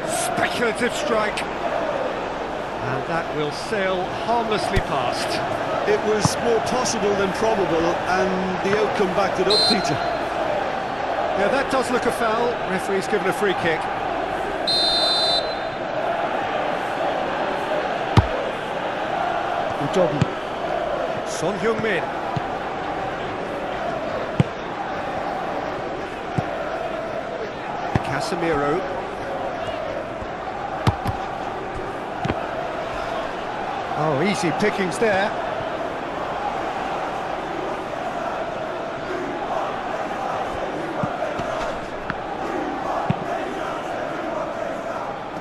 Speculative strike, and that will sail harmlessly past. It was more possible than probable, and the outcome backed it up, Peter. Yeah, that does look a foul. Referee's given a free kick. Udogi. Son Heung-min. Casemiro. Oh, easy pickings there.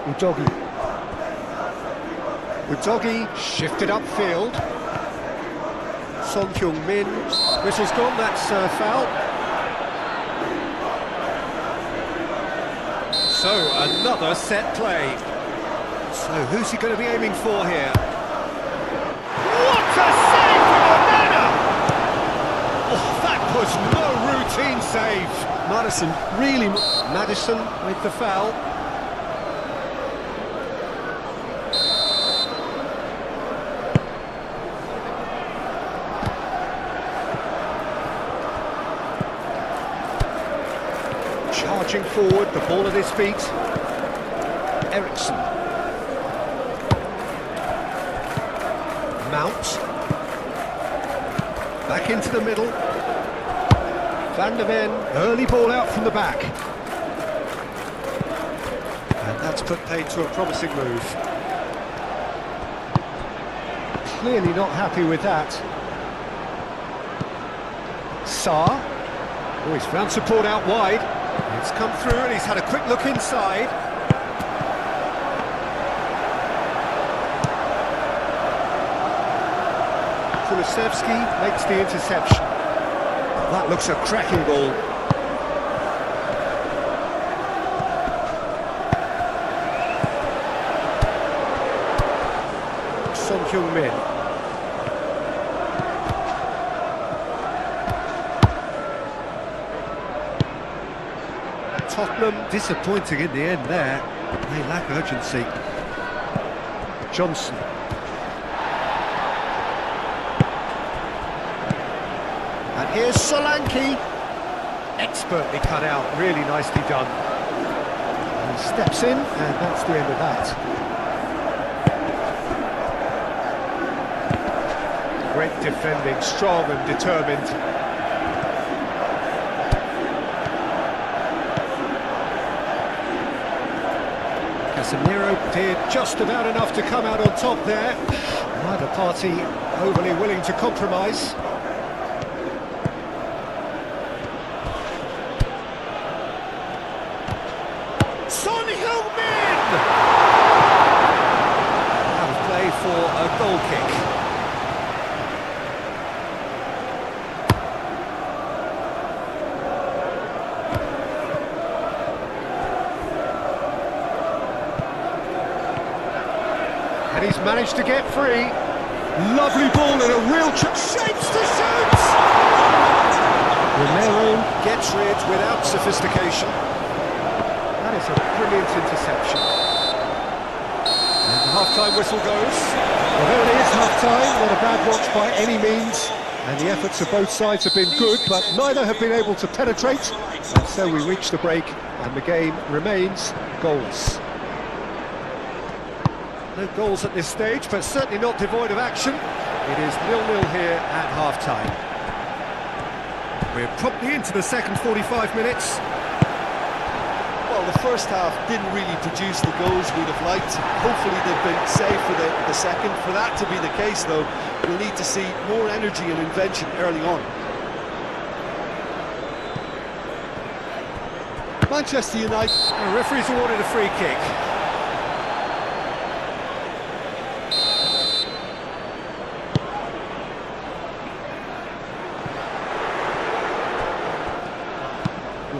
Udogi. Udogi shifted upfield. Son Heung-min, whistle's gone, that's foul. So, another set play. So, who's he going to be aiming for here? What a save from Onana! Oh, that was no routine save. Madison really... Madison with the foul. Charging forward, the ball at his feet. Eriksson. Mount. Back into the middle. Van der Ven, early ball out from the back. And that's put paid to a promising move. Clearly not happy with that. Saar. Oh, he's found support out wide. It's come through and he's had a quick look inside. Kulusevski makes the interception. That looks a cracking ball. Son Heung-min. Tottenham disappointing in the end there. They lack urgency. Johnson. And here's Solanke. Expertly cut out, really nicely done. And he steps in, and that's the end of that. Great defending, strong and determined. Casemiro did just about enough to come out on top there. Neither party overly willing to compromise. Son Heung-min! Out of play for a goal kick. And he's managed to get free. Lovely ball and a real shapes to shoot! Romero gets rid without sophistication. That is a brilliant interception. And the half-time whistle goes. Well, there it is, half-time. Not a bad watch by any means. And the efforts of both sides have been good, but neither have been able to penetrate. And so we reach the break, and the game remains goalless. No goals at this stage, but certainly not devoid of action. It is 0-0 here at half-time. We're promptly into the second 45 minutes. Well, the first half didn't really produce the goals we'd have liked. Hopefully they've been saved for the second. For that to be the case, though, we'll need to see more energy and invention early on. Manchester United... The referee's awarded a free kick.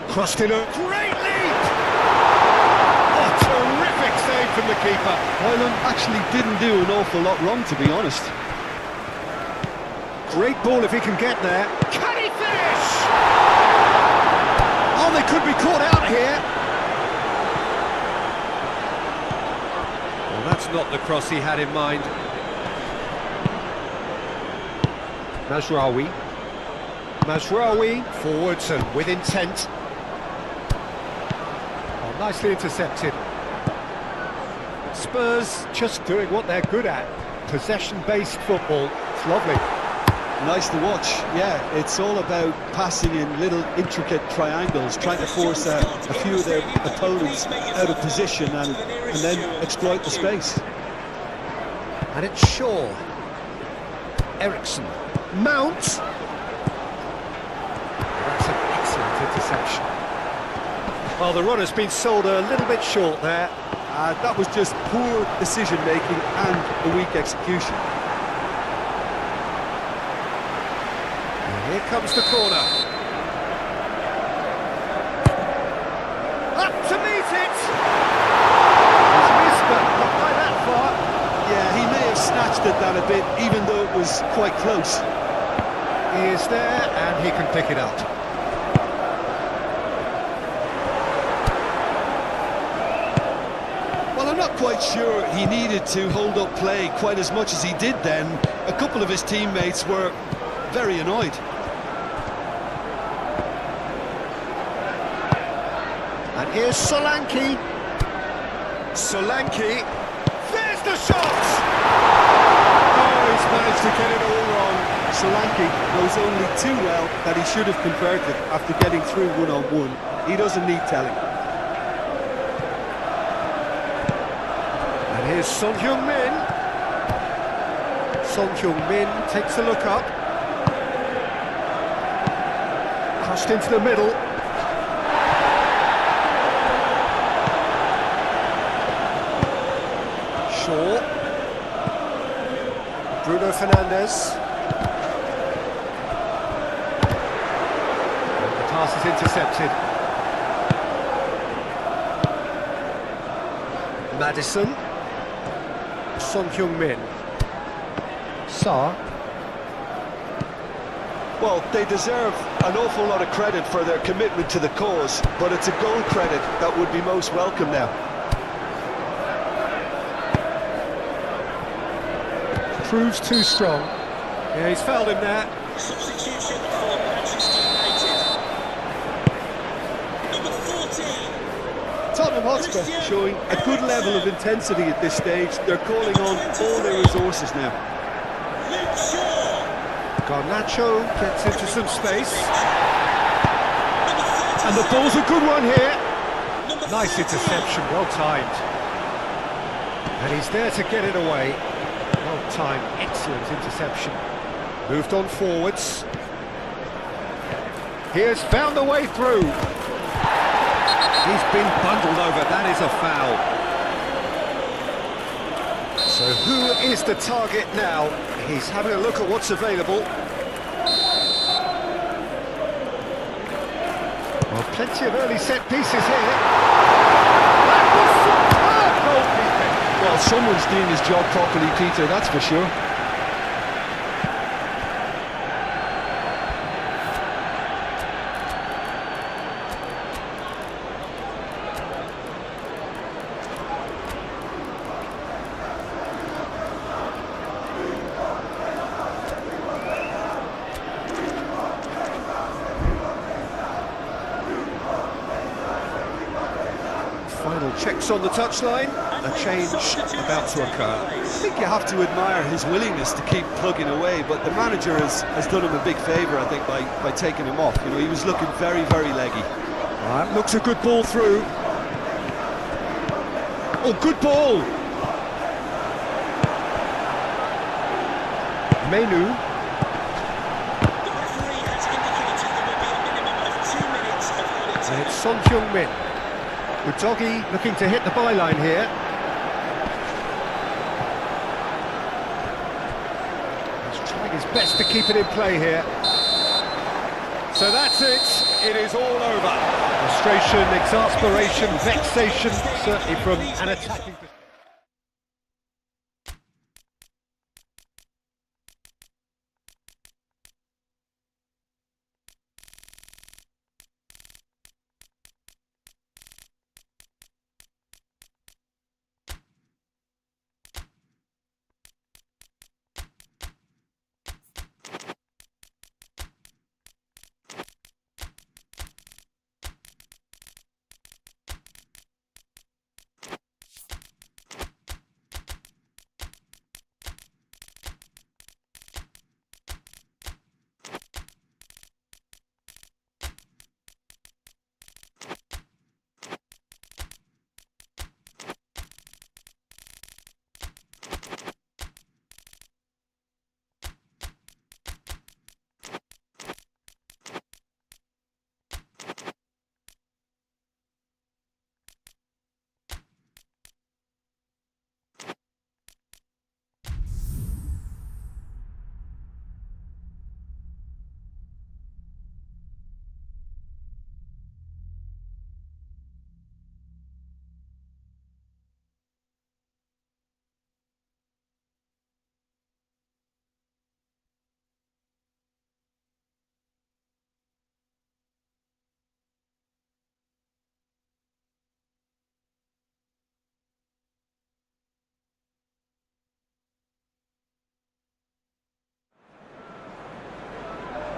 Crossed in a great leap! Oh, terrific save from the keeper. Ireland actually didn't do an awful lot wrong, to be honest. Great ball if he can get there. Can he finish? Oh, they could be caught out here. Well, that's not the cross he had in mind. Mazraoui forwards and with intent. Nicely intercepted. Spurs just doing what they're good at. Possession-based football. It's lovely. Nice to watch. Yeah, it's all about passing in little intricate triangles, trying to force a few of their opponents out of position and then exploit the space. And it's Shaw. Eriksson. Mount. That's an excellent interception. Well, the run has been sold a little bit short there. That was just poor decision-making and a weak execution. And here comes the corner. Up to meet it! He's missed, but not by that far. Yeah, he may have snatched at that a bit, even though it was quite close. He is there, and he can pick it up. Well, I'm not quite sure he needed to hold up play quite as much as he did then. A couple of his teammates were very annoyed. And here's Solanke. Solanke. There's the shot! Oh, he's managed to get it all wrong. Solanke knows only too well that he should have converted after getting through one-on-one. He doesn't need telling. And here's Son Heung-min. Son Heung-min takes a look up. Crushed into the middle. Shaw. Bruno Fernandes. The pass is intercepted. Madison. Son Heung-min. Sa. Well, they deserve an awful lot of credit for their commitment to the cause, but it's a goal credit that would be most welcome now. Proves too strong. Yeah, he's fouled him there. Substitution for Manchester United. Number 14. Tottenham Hotspur showing a good level of intensity at this stage. They're calling on all their resources now. Luke Shaw. Garnacho gets into some space. Number 37. And the ball's a good one here. Number Nice 13. interception, well timed. And he's there to get it away. Well timed, excellent interception. Moved on forwards. He has found a way through. He's been bundled over, that is a foul. So who is the target now? He's having a look at what's available. Well, plenty of early set pieces here. That was superb goalkeeping. Well, someone's doing his job properly, Peter, that's for sure. Final checks on the touchline. A change about to occur. I think you have to admire his willingness to keep plugging away, but the manager has done him a big favour, I think, by taking him off. You know, he was looking very, very leggy. Right, looks a good ball through. Oh, good ball! Menu. The referee has indicated there will be a minimum of 2 minutes of added And time. it's Son Heung-min. Udogi looking to hit the byline here. He's trying his best to keep it in play here. So that's it. It is all over. Frustration, exasperation, vexation, certainly from an attacking perspective.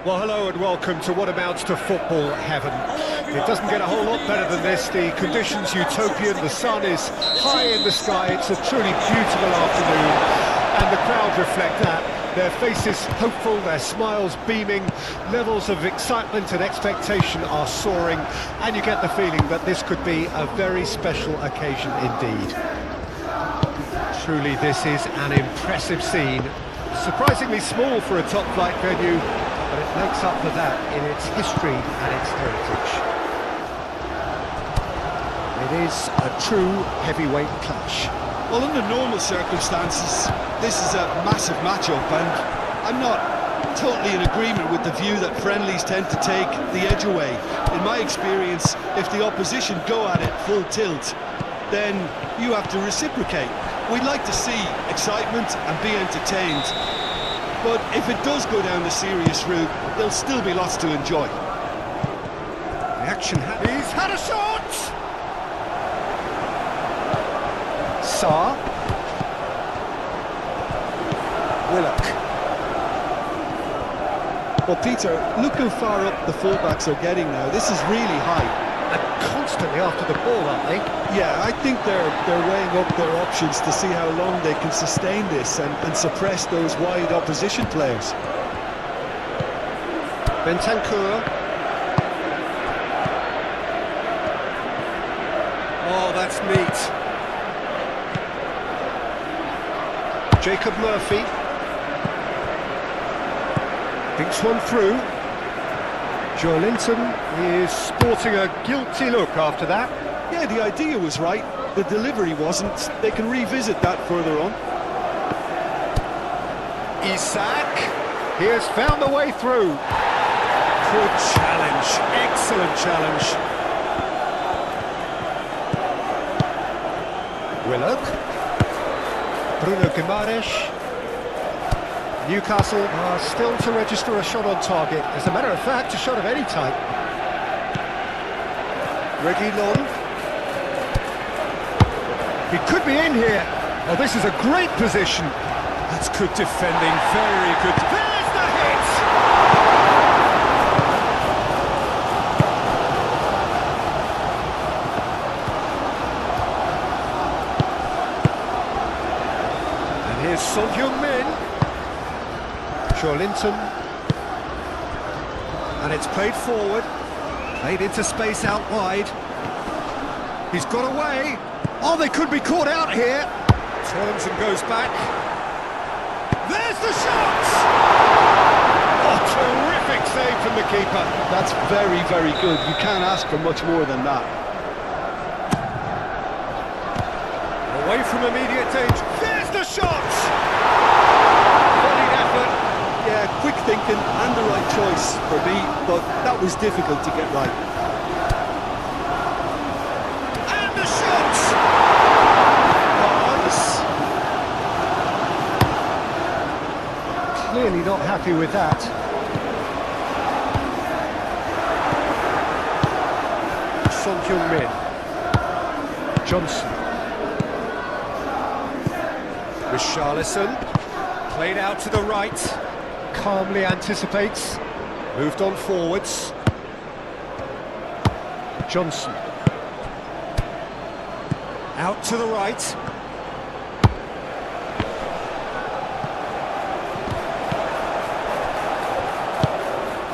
Well, hello and welcome to what amounts to football heaven. It doesn't get a whole lot better than this. The conditions utopian, the sun is high in the sky, it's a truly beautiful afternoon, and the crowd reflect that. Their faces hopeful, their smiles beaming, levels of excitement and expectation are soaring, and you get the feeling that this could be a very special occasion indeed. Truly, this is an impressive scene. Surprisingly small for a top-flight venue, but it makes up for that in its history and its heritage. It is a true heavyweight clash. Well, under normal circumstances, this is a massive matchup, and I'm not totally in agreement with the view that friendlies tend to take the edge away. In my experience, if the opposition go at it full tilt, then you have to reciprocate. We'd like to see excitement and be entertained, but if it does go down the serious route, there'll still be lots to enjoy. The action he's had a shot! Saar. Willock. Well, Peter, look how far up the fullbacks are getting now. This is really high. And constantly after the ball, aren't they? Yeah, I think they're weighing up their options to see how long they can sustain this and suppress those wide opposition players. Bentancur. Oh, that's neat. Jacob Murphy. Thinks one through. Joe Linton is sporting a guilty look after that. Yeah, the idea was right, the delivery wasn't. They can revisit that further on. Isak, he has found a way through. Good challenge, excellent challenge. Willock. Bruno Guimaraes. Newcastle are still to register a shot on target. As a matter of fact, a shot of any type. Reguilon. He could be in here. Oh, this is a great position. That's good defending, very good. There's the hit! And here's Son Heung-min. Linton, and it's played forward, played into space out wide. He's got away. Oh, they could be caught out here. Turns and goes back. There's the shot! Oh, terrific save from the keeper. That's very, very good. You can't ask for much more than that. Away from immediate danger. There's the shot! Yeah, quick thinking and the right choice for me, but that was difficult to get right. And the shot! Clearly not happy with that. Son Heung-min. Johnson. Richarlison. Played out to the right. Calmly anticipates, moved on forwards. Johnson. Out to the right.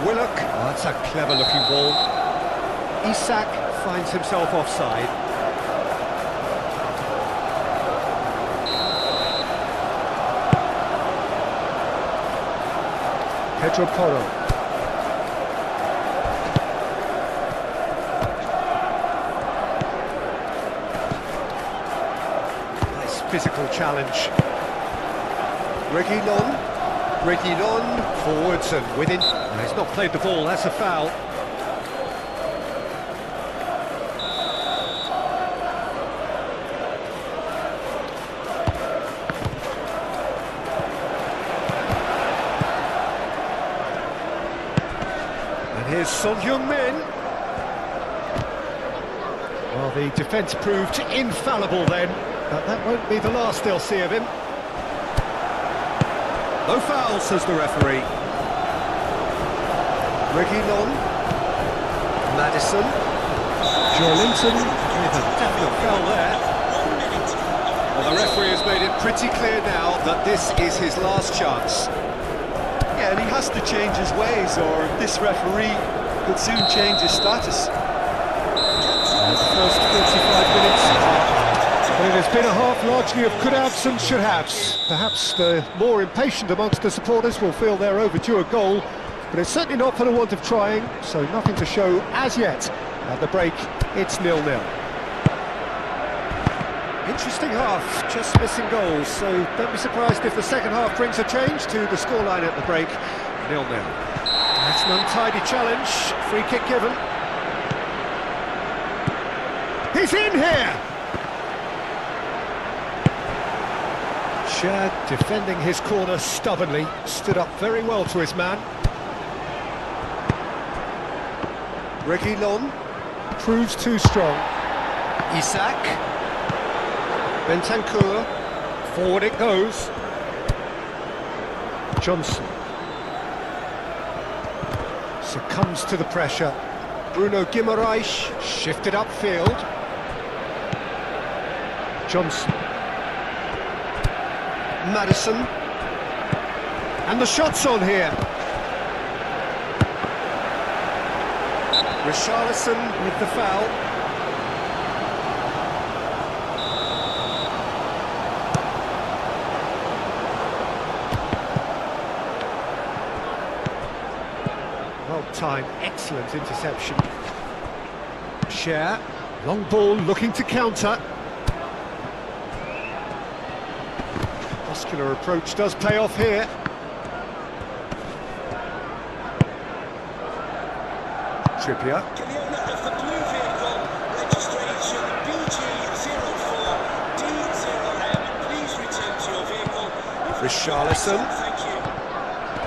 Willock. Oh, that's a clever looking ball. Isak finds himself offside. Pedro Porro. Nice physical challenge. Reguilon. Forwards and within. No, he's not played the ball, that's a foul. Here's Son Heung-min. Well, the defence proved infallible then, but that won't be the last they'll see of him. No foul, says the referee. Reguilon. Madison. Joelinton with a definite foul there. 1 minute. Well, the referee has made it pretty clear now that this is his last chance. Yeah, and he has to change his ways, or this referee could soon change his status. The first 45 minutes. Well, it has been a half largely of could-haves and should-haves. Perhaps the more impatient amongst the supporters will feel they're overdue a goal, but it's certainly not for the want of trying, so nothing to show as yet. At the break, it's 0-0. Interesting half, just missing goals, so don't be surprised if the second half brings a change to the scoreline at the break. 0-0. That's an untidy challenge, free kick given. He's in here! Shad defending his corner stubbornly, stood up very well to his man. Reguilon proves too strong. Isak. Bentancur. Forward it goes. Johnson. Succumbs to the pressure. Bruno Guimaraes shifted upfield. Johnson. Madison. And the shot's on here. Richarlison with the foul. Well-timed, excellent interception. Cher, long ball looking to counter. Muscular approach does pay off here. Trippier. Can the owner of the blue vehicle, registration BG04D0M, please return to your vehicle? Richarlison. Thank you.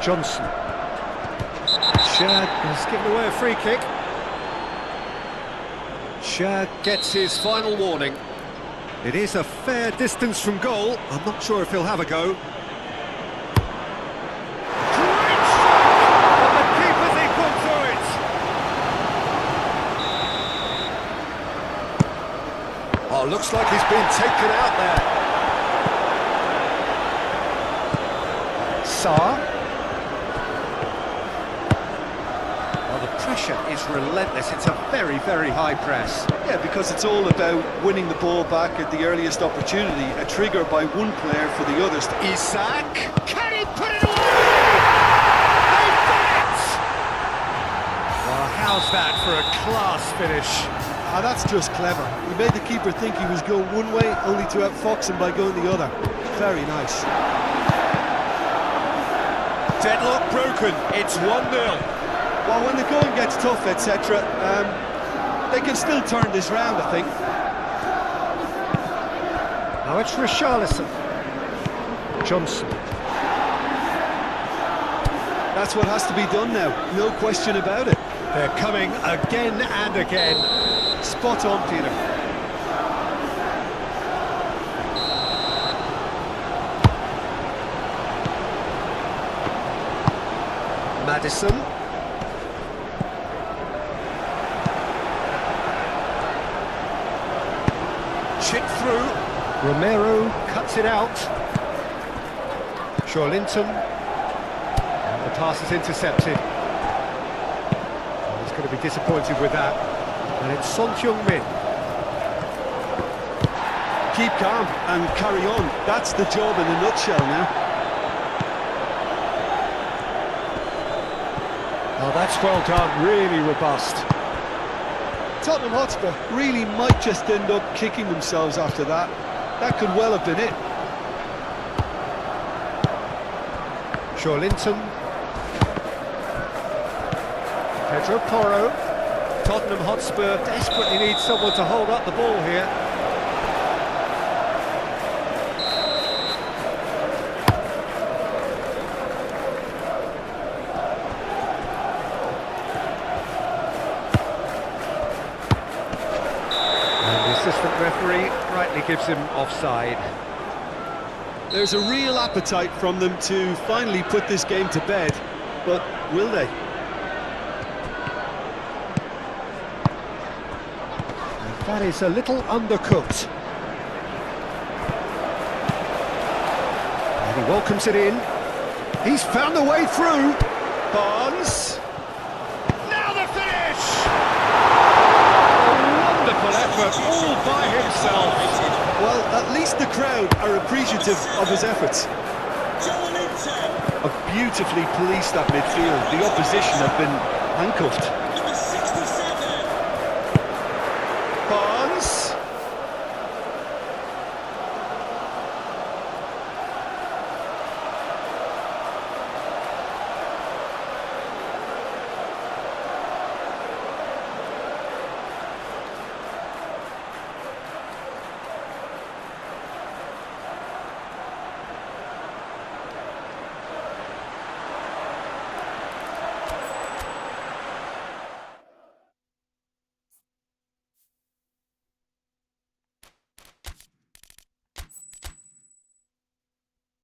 Johnson. Shad has given away a free kick. Shad gets his final warning. It is a fair distance from goal. I'm not sure if he'll have a go. Great shot! And the keeper's equal to it. Oh, looks like he's been taken out there. Sarr. The pressure is relentless. It's a very, very high press. Yeah, because it's all about winning the ball back at the earliest opportunity, a trigger by one player for the others. Isak, can he put it away? They did it! Well, how's that for a class finish? Ah, that's just clever. He made the keeper think he was going one way, only to outfox him by going the other. Very nice. Deadlock broken. It's 1-0. Well, when the going gets tough, etc., they can still turn this round, I think. Now it's Richarlison. Johnson. That's what has to be done now, no question about it. They're coming again and again. Spot on, Peter. Madison. Chip through. Romero cuts it out. Joelinton. And the pass is intercepted. He's going to be disappointed with that. And it's Son Heung-min. Keep calm and carry on. That's the job in a nutshell now. Oh, that's well done. Really robust. Tottenham Hotspur really might just end up kicking themselves after that. That could well have been it. Joelinton. Pedro Porro. Tottenham Hotspur desperately needs someone to hold up the ball here. Assistant referee rightly gives him offside. There's a real appetite from them to finally put this game to bed, but will they? That is a little undercooked. And he welcomes it in. He's found the way through. Barnes. Now the finish! A wonderful effort all by himself. Well, at least the crowd are appreciative of his efforts. Have beautifully policed that midfield. The opposition have been handcuffed.